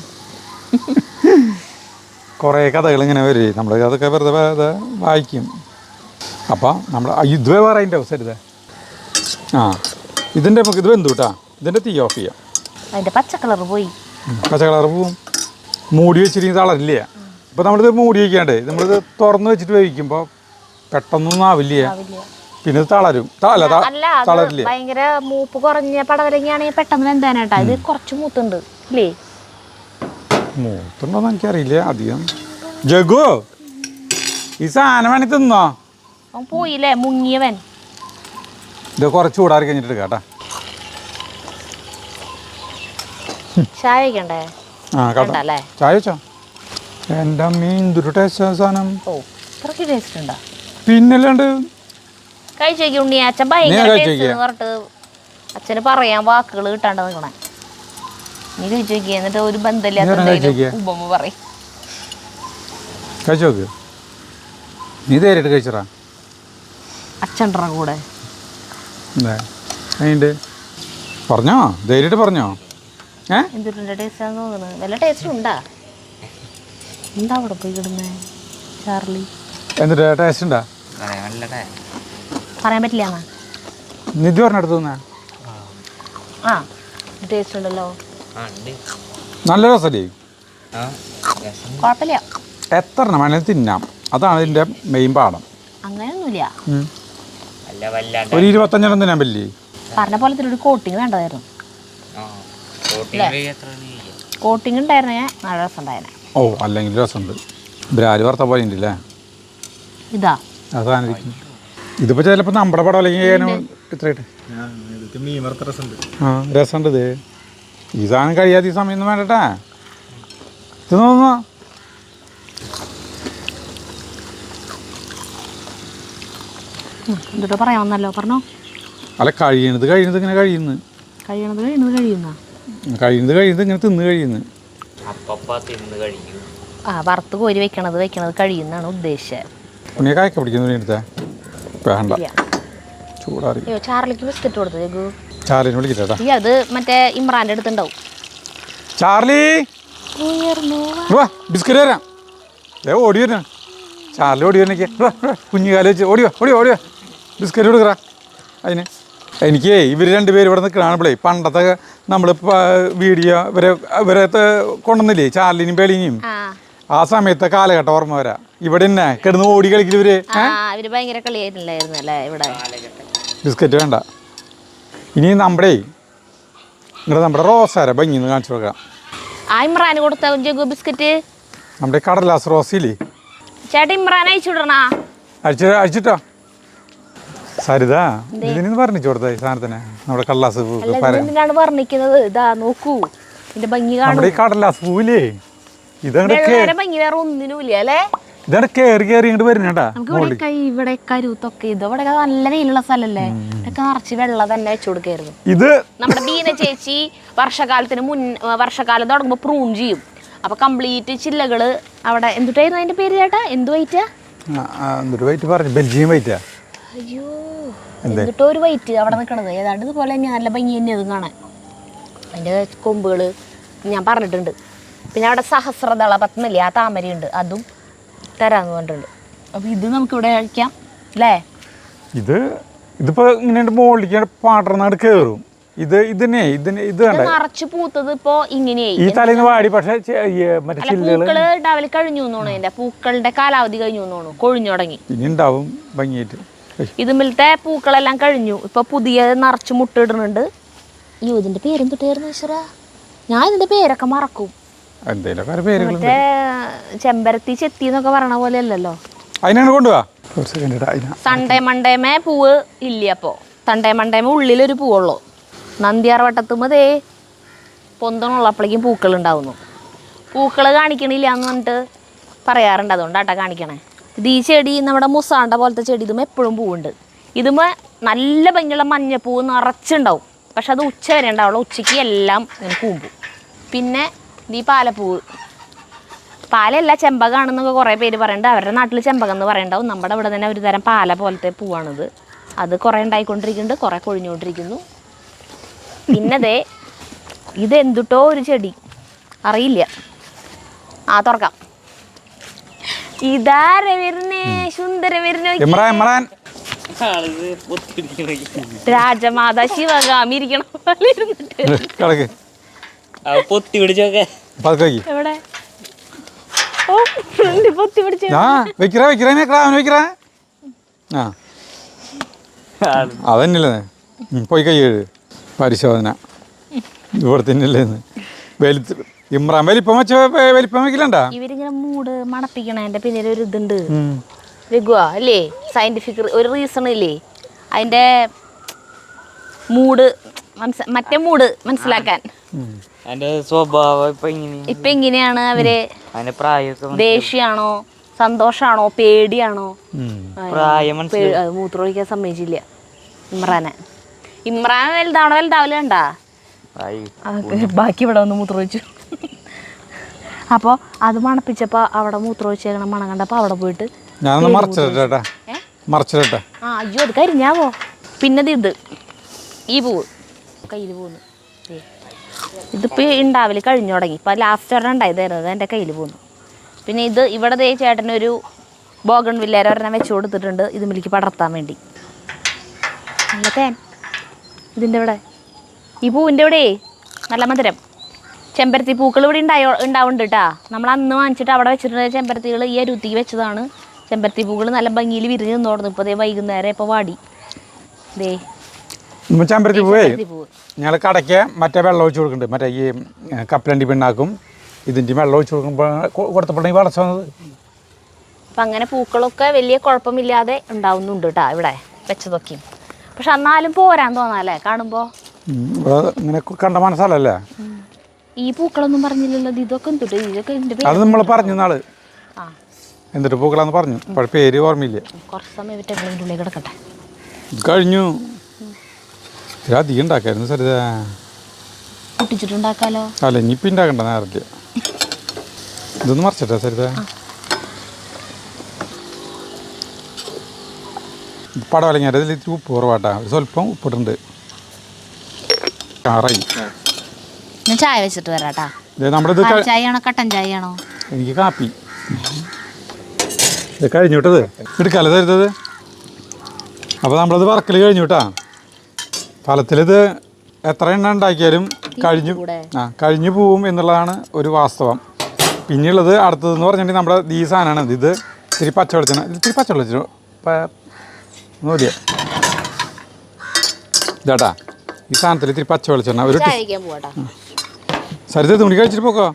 കുറേ കഥകൾ ഇങ്ങനെ വരും, നമ്മൾ അതൊക്കെ വെറുതെ വായിക്കും. അപ്പോൾ നമ്മൾ ഇതുവേ വേറെ അതിൻ്റെ അവസരം ഇതിൻ്റെ നമുക്ക് ഇത് വെന്തു കേട്ടാ. ഇതിൻ്റെ തീ ഓഫ് ചെയ്യാം. അതിൻ്റെ പച്ച കളർ പോയി. പച്ച കളർ പോവും. മൂടി വെച്ചിരിക്കുന്നത് തളരില്ല. ഇപ്പോൾ നമ്മളിത് മൂടി വയ്ക്കാണ്ട് നമ്മളിത് തുറന്ന് വെച്ചിട്ട് വേവിക്കുമ്പോൾ പെട്ടെന്നൊന്നും ആവില്ല. പിന്നെ ഇത് തളരും. തളരില്ല. ഭയങ്കര മൂപ്പ് കുറഞ്ഞ പടവലങ്ങയാണെങ്കിൽ പെട്ടെന്ന് വെന്താനായിട്ടാ. ഇത് കുറച്ച് മൂത്തുണ്ട് ഇല്ലേ? മൂത്തുണ്ടോന്ന് എനിക്കറിയില്ല അധികം. ജഗു ഈ സാധനം വേണി തിന്നോ? പോയില്ലേ മുങ്ങിയവൻ. ഇത് കുറച്ച് ചൂടാറി കഴിഞ്ഞിട്ട് കേട്ടാ. ചായ വയ്ക്കണ്ടേ? ആ കേട്ടോ വേണ്ടല്ലേ? ചായ വെച്ചോ. എൻ്റെ മീൻ ദുരു ടേസ്റ്റ് സാധനം. ഓ ഇത്രയ്ക്ക് ടേസ്റ്റ് ഉണ്ടോ? പിന്നല്ലാണ്ട് കഴിച്ചേക്ക് ഉണ്ണി. അച്ഛൻ ഭയങ്കര ടേസ്റ്റ് എന്ന് പറഞ്ഞിട്ട് അച്ഛന് പറയാൻ വാക്കുകൾ കിട്ടാണ്ട് നിൽക്കണേ. നീ കഴിച്ചേക്ക്, എന്നിട്ട് ഒരു ബന്ധമില്ലാത്ത ഉപമ പറയും. കഴിച്ചു നോക്ക്. നീ ധൈര്യമായിട്ട് കഴിച്ചറാ. അച്ഛൻ്റെ കൂടെ അതിൻ്റെ പറഞ്ഞോ, ധൈര്യമായിട്ട് പറഞ്ഞോ. എന്തിട്ടുണ്ട് ടേസ്റ്റാന്ന് തോന്നുന്നത്? വല്ല ടേസ്റ്റും ഉണ്ടാ? എന്താ അവിടെ പോയി കിടുന്നേ ചാർലി? എന്നിട്ട് ടേസ്റ്റ് ഉണ്ടാ? പറയാൻ പറ്റില്ല എന്നാ നിധി പറഞ്ഞെടുത്തു തോന്നാ. ആ ടേസ്റ്റ് ഉണ്ടല്ലോ, നല്ല രസമല്ലേ? കുഴപ്പമില്ല. എത്ര എണ്ണം വേണമെങ്കിലും തിന്നാം. അതാണ് ഇതിൻ്റെ മെയിൻ പാഠം. അങ്ങനെയൊന്നുമില്ല. ഒരു 25 തിന്നാൻ പറ്റില്ലേ? പറഞ്ഞ പോലെ തന്നെ ഒരു കോട്ടിങ് വേണ്ടതായിരുന്നു. കോട്ടിങ് ഉണ്ടായിരുന്നേ നല്ല രസം ഉണ്ടായിരുന്നെ. ഓ അല്ലെങ്കിൽ രസമുണ്ട്. ബ്രാല് വറുത്ത പോലെ ഉണ്ട് അല്ലേ? ഇതാ അതാണ് ഇതിപ്പോൾ ചിലപ്പോൾ നമ്മുടെ പടം അല്ലെങ്കിൽ ഇത്രയായിട്ട് ആ രസമുണ്ട്. ഇത് ഈ സാധനം കഴിയാത്ത ഈ സമയം വേണ്ടട്ടാ. ഇത് തോന്നുന്നു എന്നിട്ട് പറയാമെന്നല്ലോ പറഞ്ഞോ. അല്ല കഴിയുന്നത് ഇങ്ങനെ കഴിയുന്നു. കഴിയുന്ന ഇങ്ങനെ തിന്ന് കഴിയുന്നു. ആ വറുത്ത് കോരി വെക്കണത് കഴിയുന്നാണ് ഉദ്ദേശിച്ചത്. ഉണ്ണിയെ കായ്ക്ക പിടിക്കുന്നു എടുത്തേ വേണ്ട ചൂടാറി. അയ്യോ ചാർലിക്ക് ബിസ്ക്കറ്റ് കൊടുത്തു. ചാർലിനെ വിളിക്കട്ടെ. അത് മറ്റേ ഇമ്രാൻ്റെ അടുത്തുണ്ടാവും. ചാർലി ബിസ്ക്കറ്റ് തരാം. ഓടി വരണ ചാർലി ഓടി വരണക്ക് കുഞ്ഞുകാലം വെച്ച് ഓടിയോ ബിസ്ക്കറ്റ് കൊടുക്കറ അതിന്. എനിക്ക് ഇവർ രണ്ടുപേരും ഇവിടെ നിൽക്കണാണ്. പണ്ടത്തെ നമ്മൾ വീഡിയോ ഇവരെ കൊണ്ടുവന്നില്ലേ ചാർലിനും പേളിനെയും, ആ സമയത്തെ കാലഘട്ടം ഓർമ്മ വരാ. ഇവിടെ തന്നെ കിടന്ന് ഓടി കളിക്കല് ഇവര് ഭയങ്കര കളിയായിട്ടുണ്ടായിരുന്നല്ലേ ഇവിടെ. ബിസ്ക്കറ്റ് വേണ്ട. ഇനി നമ്മുടെ റോസാര ഭംഗിന്ന് കാണിച്ചു കൊടുക്കാം. ആ ഇമ്രാന് കൊടുത്ത ബിസ്ക്കറ്റ് നമ്മുടെ കടലാസ് റോസില്ലേ ചേട്ടാ, ഇമ്രാൻ അയച്ചു വിടണ. അഴിച്ചിട്ടോ സരിത ഇതിന് പറഞ്ഞിച്ചു കൊടുത്ത സാധനത്തിന് നമ്മുടെ കടലാസ് എന്തിനാണ് വർണ്ണിക്കുന്നത്? ഇതാ നോക്കൂ ഇതിന്റെ ഭംഗി കാണും. നമ്മുടെ ഈ കടലാസ് പൂവില്ലേ ഭംഗി വേറെ ഒന്നിനുമില്ല അല്ലേ? ഇതാണ് കേറി ഇങ്ങോട്ട് വരുന്നേട്ടാ. ഇവിടെ കരുത്തൊക്കെ ഇവിടെ നല്ല വെയിലുള്ള സ്ഥലല്ലേ, ഇതൊക്കെ നിറച്ച് വെള്ളം തന്നെ വെച്ചു കൊടുക്കായിരുന്നു. ഇത് നമ്മുടെ ബീന ചേച്ചി വർഷകാലം തുടങ്ങുമ്പോ പ്രൂൺ ചെയ്യും. അപ്പൊ കംപ്ലീറ്റ് ചില്ലകള് അവിടെ എന്തുട്ടായിരുന്നു അതിന്റെ പേര് ചേട്ടാ? എന്ത് വൈറ്റാ? ബെൽജിയം വൈറ്റാ. അയ്യോ എന്നിട്ടോ ഒരു വൈറ്റ് അവിടെ നിൽക്കണത് ഏതാണ്ട് ഇതുപോലെ തന്നെ നല്ല ഭംഗി തന്നെ അത് കാണാൻ. അതിന്റെ കൊമ്പുകള് ഞാൻ പറഞ്ഞിട്ടുണ്ട്. പിന്നെ അവിടെ സഹസ്രദള പത്മല്ലേ, ആ താമരയുണ്ട്, അതും തരാന്ന് പറഞ്ഞിട്ടുണ്ട്. അപ്പൊ ഇത് നമുക്ക് ഇവിടെ കഴിക്കാം അല്ലേ? ഇതിപ്പോ ഇങ്ങനെ മോളിലേക്ക് പാടർന്നാട് കയറും. ഇത് നിറച്ച് പൂത്തത് ഇപ്പൊ ഇങ്ങനെയായി. ഈ തലേന്ന് വാടി. പക്ഷെ പൂക്കള് ഉണ്ടാവല് കഴിഞ്ഞു തോന്നുന്നു. അതിന്റെ പൂക്കളുടെ കാലാവധി കഴിഞ്ഞു തോന്നുന്നു, കൊഴിഞ്ഞു തുടങ്ങി. ഇനി ഉണ്ടാവും ഭംഗിയായിട്ട്. ഇതുമിലത്തെ പൂക്കളെല്ലാം കഴിഞ്ഞു. ഇപ്പൊ പുതിയ നിറച്ച് മുട്ടിടുന്നുണ്ട്. അയ്യോ ഇതിന്റെ പേരും തൊട്ടായിരുന്നു ഈശ്വരാ, ഞാൻ ഇതിന്റെ പേരൊക്കെ മറക്കും. മറ്റേ ചെമ്പരത്തി ചെത്തി എന്നൊക്കെ പറയണ പോലെ അല്ലല്ലോ. സൺഡേ മണ്ടേമേ പൂവ് ഇല്ല. അപ്പോ സൺഡേ മണ്ടേമേ ഉള്ളിലൊരു പൂവുള്ളൂ. നന്ദിയാർവട്ടത്തുമ്പതേ പൊന്തണുള്ളപ്പോഴേക്കും പൂക്കൾ ഉണ്ടാവുന്നു. പൂക്കൾ കാണിക്കണില്ല എന്ന് പറഞ്ഞിട്ട് പറയാറുണ്ട്, അതുകൊണ്ടാട്ടാ കാണിക്കണേ. ഇത് ഈ ചെടി നമ്മുടെ മുസാണ്ട പോലത്തെ ചെടി, ഇതും എപ്പോഴും പൂവുണ്ട്. ഇതുമേ നല്ല ഭംഗിയുള്ള മഞ്ഞപ്പൂവ് നിറച്ചുണ്ടാവും. പക്ഷെ അത് ഉച്ച വരെ ഉണ്ടാവുള്ളൂ. ഉച്ചയ്ക്ക് എല്ലാം ഇങ്ങനെ കൂമ്പും. പിന്നെ ഈ പാലപ്പൂവ്, പാലല്ല ചെമ്പകമാണെന്നൊക്കെ കുറേ പേര് പറയുന്നുണ്ട്. അവരുടെ നാട്ടിൽ ചെമ്പകം എന്ന് പറയുന്നുണ്ടാവും. നമ്മുടെ ഇവിടെ തന്നെ ഒരു തരം പാല പോലത്തെ പൂവാണിത്. അത് കുറേ ഉണ്ടായിക്കൊണ്ടിരിക്കുന്നുണ്ട്, കുറേ കൊഴിഞ്ഞുകൊണ്ടിരിക്കുന്നു. പിന്നെ ഇത് എന്തുട്ടോ ഒരു ചെടി അറിയില്ല. ആ തുറക്കാം. ഇതാരെ വരുന്നേ? സുന്ദര വരുന്നേ, രാജമാതാ ശിവഗാമി ഇരിക്കണ പോലെ ഇരുന്നിട്ട്. എവിടെ? ഓ പൊത്തി പിടിച്ച അതന്നെയല്ലേ പോയി കൈ പരിശോധന ഇവിടെ തന്നെയല്ലേന്ന്. ഇമ്രാൻ വലിപ്പം വെക്കലണ്ട. ഇവരിങ്ങനെ മൂട് മണപ്പിക്കണതിന്റെ പിന്നിൽ ഒരു ഇതുണ്ട് രഘുവാ അല്ലേ? സയന്റിഫിക് ഒരു റീസൺ ഇല്ലേ അതിന്റെ മൂഡ് മറ്റേ മൂഡ് മനസ്സിലാക്കാൻ. അതിന്റെ സ്വഭാവം ഇപ്പൊ എങ്ങനെയാണ് അവര്? അതിന്റെ പ്രായമൊക്കെ ദേഷ്യാണോ, സന്തോഷാണോ, പേടിയാണോ? പ്രായം മൂത്രമൊഴിക്കാൻ സമ്മതിച്ചില്ല ഇമ്രാൻ വലുതാവില്ല കണ്ടാ? ബാക്കി ഇവിടെ വന്ന് മൂത്രമൊഴിച്ചു. അപ്പോൾ അത് മണപ്പിച്ചപ്പോൾ അവിടെ മൂത്രമൊഴിച്ചേക്കണം മണം കണ്ടപ്പോൾ അവിടെ പോയിട്ട് അയ്യോ അത് കരിഞ്ഞാവോ. പിന്നെ ഇത് ഈ പൂവ് കയ്യിൽ പോന്നു. ഇതിപ്പോൾ ഉണ്ടാവില്ല കഴിഞ്ഞു തുടങ്ങി. ഇപ്പം ലാസ്റ്റ് ഒരെണ്ണം ഉണ്ടായതായിരുന്നു, എൻ്റെ കയ്യിൽ പോന്നു. പിന്നെ ഇത് ഇവിടെ ദേ ചേട്ടനൊരു ബോഗൺ വില്ലേര ഒരെണ്ണം വെച്ച് കൊടുത്തിട്ടുണ്ട് ഇതുമിലേക്ക് പടർത്താൻ വേണ്ടി. നല്ല തേൻ ഇതിൻ്റെ ഇവിടെ, ഈ പൂവിൻ്റെ ഇവിടെ നല്ല മധുരം. ചെമ്പരത്തി പൂക്കൾ ഇവിടെ ഉണ്ടാവുന്നുണ്ട് കേട്ടാ. നമ്മൾ അന്ന് വാങ്ങിച്ചിട്ട് അവിടെ വെച്ചിട്ടുണ്ട് ചെമ്പരത്തികൾ. ഈ അരുത്തിക്ക് വെച്ചതാണ്. ചെമ്പരത്തി പൂക്കൾ നല്ല ഭംഗിയിൽ വിരിഞ്ഞ് നിന്നോടുന്നു. ഇപ്പോൾ ദേ വൈകുന്നേരം ഇപ്പോൾ വാടി. ദേ ചെമ്പരത്തി പൂവേ ഞങ്ങൾ കടയ്ക്ക് മറ്റേ വെള്ളം ഒഴിച്ച് കൊടുക്കുന്നുണ്ട്. മറ്റേ ഈ കപ്പലണ്ടി പിണ്ണാക്കും ഇതിൻ്റെ വെള്ളം ഒഴിച്ച് കൊടുക്കുമ്പോൾ കൊടുത്തപ്പോഴാണ് വളർച്ച വന്നത്. അപ്പം അങ്ങനെ പൂക്കളൊക്കെ വലിയ കുഴപ്പമില്ലാതെ ഉണ്ടാവുന്നുണ്ട് കേട്ടോ ഇവിടെ വെച്ചതൊക്കെയും. പക്ഷെ എന്നാലും പോരാൻ തോന്നാല്ലേ കാണുമ്പോൾ? ഇങ്ങനെ കണ്ട മനസ്സല്ലേ. ഈ പൂക്കളൊന്നും പറഞ്ഞില്ലല്ലോ. ഇതൊക്കെ എന്തുട്ട് ഇതൊക്കെ അത് നമ്മൾ പറഞ്ഞു നാള് എന്നിട്ട് പൂക്കളാന്ന് പറഞ്ഞു. അപ്പോൾ പേര് ഓർമ്മയില്ല. കുറച്ച് സമയം വിട്ടെങ്കിലും ഉള്ളിൽ കിടക്കട്ടെ. കഴിഞ്ഞു അധികം ഉണ്ടാക്കായിരുന്നു സരിത. പൊട്ടിച്ചിട്ടുണ്ടാക്കാലോ. അല്ല ഇനിയിപ്പോൾ ഉണ്ടാക്കണ്ട നേരത്തെ. ഇതൊന്ന് മറിച്ചിട്ടാ സരിത. പടവലങ്ങ ഇതിൽ ഉപ്പ് കുറവാട്ടാ. സ്വല്പം ഉപ്പിട്ടുണ്ട്. കാറായി. ഞാൻ ചായ വെച്ചിട്ട് വരാട്ടാ. നമ്മളിത് ചായയാണോ കട്ടൻ ചായയാണോ? എനിക്ക് കാപ്പി. ഇത് കഴിഞ്ഞു വിട്ടത് എടുക്കാല്ലേ തരുന്നത്. അപ്പോൾ നമ്മളത് വറക്കൽ കഴിഞ്ഞു കേട്ടാ. ഫലത്തിലിത് എത്ര എണ്ണ ഉണ്ടാക്കിയാലും കഴിഞ്ഞു പോവും എന്നുള്ളതാണ് ഒരു വാസ്തവം. പിന്നെയുള്ളത് അടുത്തതെന്ന് പറഞ്ഞിട്ടുണ്ടെങ്കിൽ നമ്മുടെ ഈ സാധനമാണ്. ഇത് ഇത്തിരി പച്ചവെളിച്ചെണ്ണ. ഇത്തിരി പച്ചവെളിച്ചെണ്ണ മതിയ ഇതാട്ടാ. ഈ സാധനത്തിൽ ഇത്തിരി പച്ചവെളിച്ചെണ്ണ ഒരു സരിത തുണി കഴിച്ചിട്ട് പോക്കോ.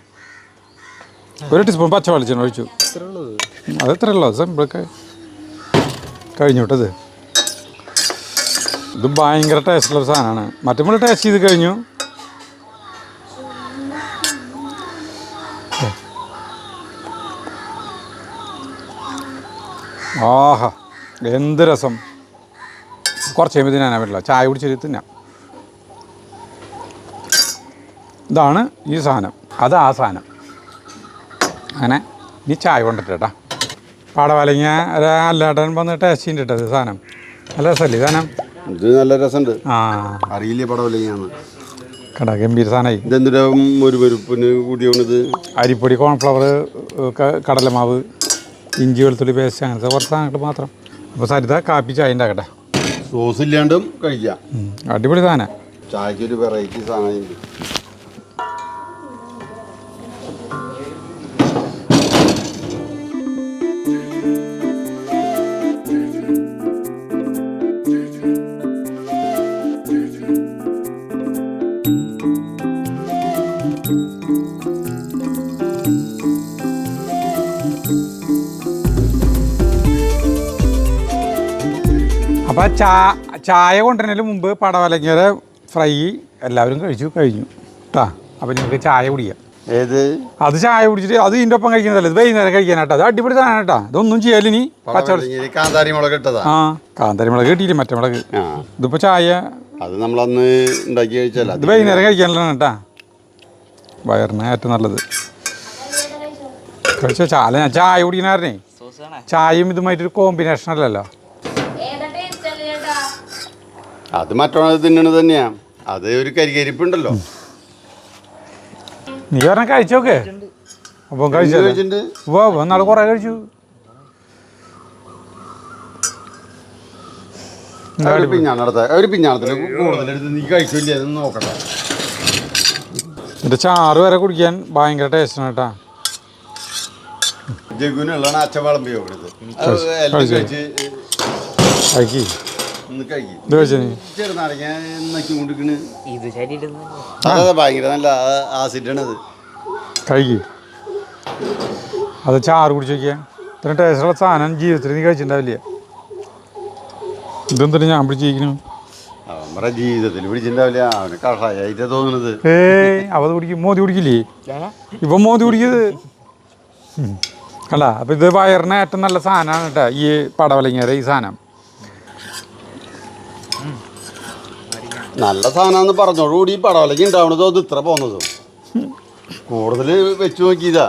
ഒരു ടീസ്പൂൺ പച്ചവെളിച്ചെണ്ണ ഒഴിച്ചു. അത് എത്ര ഉള്ളൂ സിമ്പിളൊക്കെ കഴിഞ്ഞു വിട്ടത്. ഇത് ഭയങ്കര ടേസ്റ്റുള്ള സാധനമാണ്. മറ്റുമ്പോൾ ടേസ്റ്റ് ചെയ്ത് കഴിഞ്ഞു. ആഹാ എന്ത് രസം. കുറച്ച് കഴിയുമ്പോൾ തിന്നാൻ പറ്റില്ല. ചായ കുടിച്ചിട്ട് തിന്നാം. ഇതാണ് ഈ സാധനം. അത് ആ സാധനം. അങ്ങനെ നീ ചായ കൊണ്ടിട്ടാ. പാടവലങ്ങ അല്ലാട്ടൻ വന്ന് ടേസ്റ്റ് ചെയ്തിട്ടത് സാധനം നല്ല രസമല്ലേ സാധനം. ഇത് നല്ല രസമുണ്ട്. ആ അറിയില്ലേ പടവലങ്ങാന്ന്. കടാ ഗംഭീര സാധനമായി. ഇതെന്തിനാ ഒരു വെറുപ്പിന് കൂടിയോണത്? അരിപ്പൊടി, കോൺഫ്ലവർ, കടലമാവ്, ഇഞ്ചി, വെളുത്തുള്ളി പേസ്റ്റ്, അങ്ങനത്തെ കുറച്ച് സാധനങ്ങൾ മാത്രം. അപ്പോൾ സരിത കാപ്പി ചായ ഉണ്ടാക്കട്ടെ. സോസ് ഇല്ലാണ്ടും കഴിക്കാം. അടിപൊളി സാധനം. ചായക്ക് ഒരു വെറൈറ്റി സാധനം. അപ്പോൾ ചായ കൊണ്ടുവരുന്നതിന് മുമ്പ് പടവലങ്ങര ഫ്രൈ എല്ലാവരും കഴിഞ്ഞു കേട്ടാ. അപ്പോൾ നിങ്ങൾക്ക് ചായ കുടിക്കാം. ഏത്? അത് ചായ കുടിച്ചിട്ട് അത് ഇതിൻ്റെ ഒപ്പം കഴിക്കുന്നതല്ലേ. ഇത് വൈകുന്നേരം കഴിക്കാനാട്ടോ. അത് അടിപൊളി സാധനം കേട്ടോ. ഇതൊന്നും ചെയ്യാലിനി. കാന്താരി മുളക് ഇട്ടതാ. ആ കാന്താരി മുളക് കിട്ടിയില്ല, മറ്റേ മുളക്. ഇതിപ്പോൾ ചായ അത് നമ്മളന്ന് ഉണ്ടാക്കി കഴിച്ചല്ല. ഇത് വൈകുന്നേരം കഴിക്കാനുള്ളതാണ് കേട്ടാ. വയറിന് ഏറ്റവും നല്ലത്. കഴിച്ച ചായ കുടിക്കണേ. ചായയും ഇതുമായിട്ടൊരു കോമ്പിനേഷൻ അല്ലല്ലോ. അത് മറ്റൊന്ന് തിന്നണത് തന്നെയാ. അത് ഒരു കരികരിപ്പുണ്ടല്ലോ. നീ പറഞ്ഞ കഴിച്ചോക്കെ. അപ്പം കഴിച്ചിട്ടുണ്ട്. നാളെ കുറേ കഴിച്ചു. ഒരു പിഞ്ഞാണത്തിൽ കൂടുതലെടുത്ത് നീ കഴിക്കില്ല എന്ന് നോക്കട്ടെ. ഇതിൻ്റെ ചാറ് വരെ കുടിക്കാൻ ഭയങ്കര ടേസ്റ്റാണ് കേട്ടാ. ജഗുനുള്ളതാണ് അച്ഛൻ വിളമ്പി നോക്കണത്. ചെറുനാരങ്ങ നക്കി കൊണ്ടിരിക്കണ്. അതെ ഭയങ്കര നല്ല ആസിഡാണത്. കഴിക്ക്. അത് ചാറ് കുടിച്ച് നോക്കിയാൽ ഇത്ര ടേസ്റ്റുള്ള സാധനം ജീവിതത്തിൽ നീ കഴിച്ചിട്ടുണ്ടാവില്ല. ഇതെന്തിനാ ഞാൻ പിടിച്ചിരിക്കുന്നു. അവൻ പറ ജീവിതത്തിൽ പിടിച്ചിട്ടുണ്ടാവില്ല, അവന് കഷായായിട്ടാ തോന്നുന്നത്. അവത് കുടിക്കും. മോദി കുടിക്കില്ലേ ഇപ്പം? മോദി കുടിക്കത് അല്ല. അപ്പം ഇത് വയറിന് ഏറ്റവും നല്ല സാധനമാണ് കേട്ടോ ഈ പടവലങ്ങയുടെ ഈ സാധനം. നല്ല സാധനമാണെന്ന് പറഞ്ഞോടുകൂടി പടവലങ്ങ ഉണ്ടാവണതോ അത് ഇത്ര പോന്നതും കൂടുതൽ വെച്ച് നോക്കിയതാ.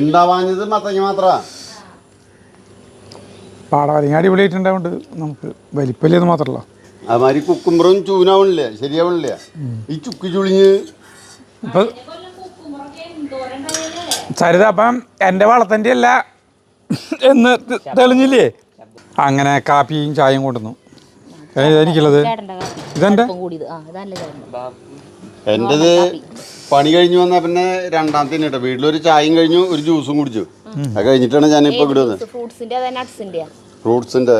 ഉണ്ടാവാഞ്ഞത് മത്തങ്ങ മാത്രമാ. പടവലങ്ങ അടിപൊളിയായിട്ടുണ്ടാവുണ്ട്. നമുക്ക് വലിപ്പല്ലേന്ന് മാത്രമല്ല, അതുമാതിരി കുക്കുമ്പറും ചൂനാവണില്ലേ, ശരിയാവണില്ല. ഈ ചുക്ക് ചുളിഞ്ഞ് ഇപ്പം സരിത അപ്പം എൻ്റെ വളത്തിൻ്റെ അല്ല എന്ന് തെളിഞ്ഞില്ലേ? അങ്ങനെ കാപ്പിയും ചായയും കൊണ്ടുവന്നു. എനിക്കുള്ളത് ഇതെൻ്റെ. എൻ്റെത് പണി കഴിഞ്ഞു വന്നാൽ പിന്നെ രണ്ടാമത്തെ കേട്ടോ. വീട്ടിലൊരു ചായയും കഴിഞ്ഞു, ഒരു ജ്യൂസും കുടിച്ചു. അത് കഴിഞ്ഞിട്ടാണ് ഞാനിപ്പോൾ ഇടുന്നത്. ഫ്രൂട്ട്സിൻ്റെ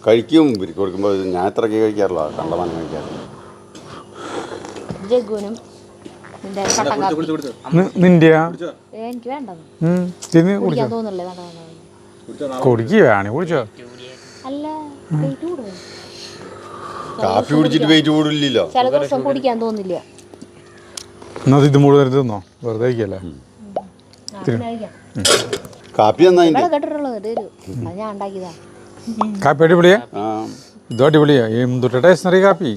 കഴിക്കും. ഇവർക്ക് കൊടുക്കുമ്പോൾ ഞാൻ ഇത്രയ്ക്ക് കഴിക്കാറില്ല, കണ്ടമാനം കഴിക്കാറില്ല. നിന്റെയാ എനിക്ക് വേണ്ടത് കുടിക്കുകയാണ്. കുടിച്ചോ? അല്ല, കാപ്പി കുടിച്ചിട്ട് വെയിറ്റ് കൂടില്ലല്ലോ. ചില ദിവസം കുടിക്കാൻ തോന്നില്ല. എന്നാൽ ഇത് മുഴുവൻ തിന്നോ, വെറുതെ കഴിക്കല്ലേ. കാപ്പി എന്നാ കേട്ടിട്ടുള്ളത് ഞാൻ ഉണ്ടാക്കിയതാ. കാപ്പി അടിപൊളിയാ. ഇതും അടിപൊളിയാ. എന്തൊട്ട് ടേസ്റ്ററി കാപ്പി.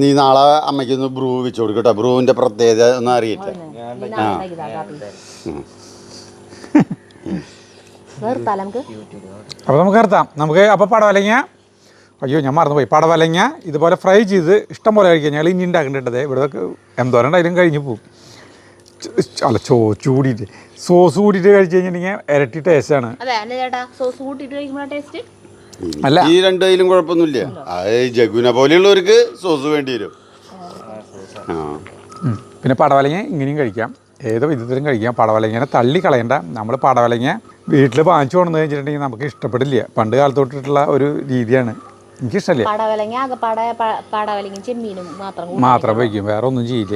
നീ നാളെ അമ്മയ്ക്കൊന്ന് ബ്രൂ വെച്ച് കൊടുക്കട്ടെ. ബ്രൂവിന്റെ പ്രത്യേകത ഒന്നും അറിയില്ല. അപ്പോൾ നമുക്ക് നിർത്താം. നമുക്ക് അപ്പോൾ പടവലങ്ങ, അയ്യോ ഞാൻ മറന്നുപോയി, പടവലങ്ങ ഇതുപോലെ ഫ്രൈ ചെയ്ത് ഇഷ്ടം പോലെ കഴിക്കാം. ഞങ്ങൾ ഇനി ഉണ്ടാക്കേണ്ടത് ഇവിടെ എന്തോരം ഉണ്ടായാലും കഴിഞ്ഞ് പോകും. അല്ല, ചൂടിയിട്ട് സോസ് കൂട്ടിയിട്ട് കഴിച്ച് കഴിഞ്ഞിട്ടുണ്ടെങ്കിൽ ഇരട്ടി ടേസ്റ്റാണ്. അല്ല, ഈ രണ്ടു കയ്യിലും കുഴപ്പമൊന്നുമില്ല. അത് ജഗുന പോലെയുള്ളവർക്ക് സോസ് വേണ്ടി വരും. പിന്നെ പടവലങ്ങ ഇങ്ങനെയും കഴിക്കാം, ഏത് വിധത്തിലും കഴിക്കാം. പടവലങ്ങനെ തള്ളി കളയണ്ട. നമ്മൾ പടവലങ്ങ വീട്ടിൽ വാങ്ങിച്ചു കൊണ്ടു കഴിഞ്ഞിട്ടുണ്ടെങ്കിൽ നമുക്ക് ഇഷ്ടപ്പെടില്ല. പണ്ട് കാലത്ത് തൊട്ടിട്ടുള്ള ഒരു രീതിയാണ്. എനിക്കിഷ്ടമല്ല. മാത്രം വയ്ക്കും, വേറെ ഒന്നും ചെയ്യില്ല.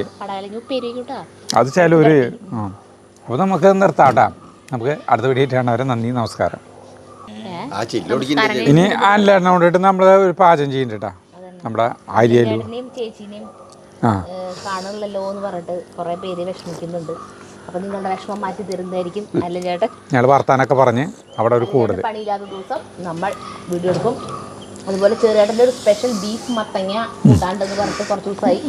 അത് ചിലവര് അപ്പോൾ നമുക്ക് നിർത്താട്ടാ. നമുക്ക് അടുത്ത വീഡിയോ കാണാൻ നന്ദി, നമസ്കാരം. ഇനി ആൻലേട്ടനെ കൊണ്ടിട്ട് നമ്മൾ ഒരു പാചകം ചെയ്യുന്നുണ്ട് കേട്ടോ. നമ്മുടെ ആര്യയിലും കാണുള്ളല്ലോ എന്ന് പറഞ്ഞിട്ട് കുറേ പേര് വിഷമിക്കുന്നുണ്ട്. അപ്പം നിങ്ങളുടെ വിഷമം മാറ്റി തരുന്നതായിരിക്കും. അല്ല ചേട്ടൻ, ഞങ്ങൾ വർത്താനൊക്കെ പറഞ്ഞ് അവിടെ ഒരു കൂടുതൽ പണിയില്ലാത്ത ദിവസം നമ്മൾ വീഡിയോ എടുക്കും. അതുപോലെ ചെറുകേട്ടൻ്റെ ഒരു സ്പെഷ്യൽ ബീഫ് മത്തങ്ങ കൂട്ടാണ്ടെന്ന് പറഞ്ഞിട്ട് കുറച്ച് ദിവസമായി.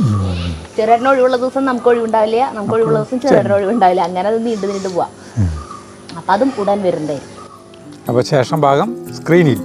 ചെറുകേട്ടന് ഒഴിവുള്ള ദിവസം നമുക്ക് ഒഴിവുണ്ടാവില്ല, നമുക്ക് ഒഴിവുള്ള ദിവസം ചെറുകേട്ടന് ഒഴിവുണ്ടാവില്ല. അങ്ങനെ അത് നീണ്ടു പോവാം. അപ്പം അതും ഉടൻ വരുന്നുണ്ടായിരിക്കും. അപ്പോൾ ശേഷം ഭാഗം സ്ക്രീനിൽ.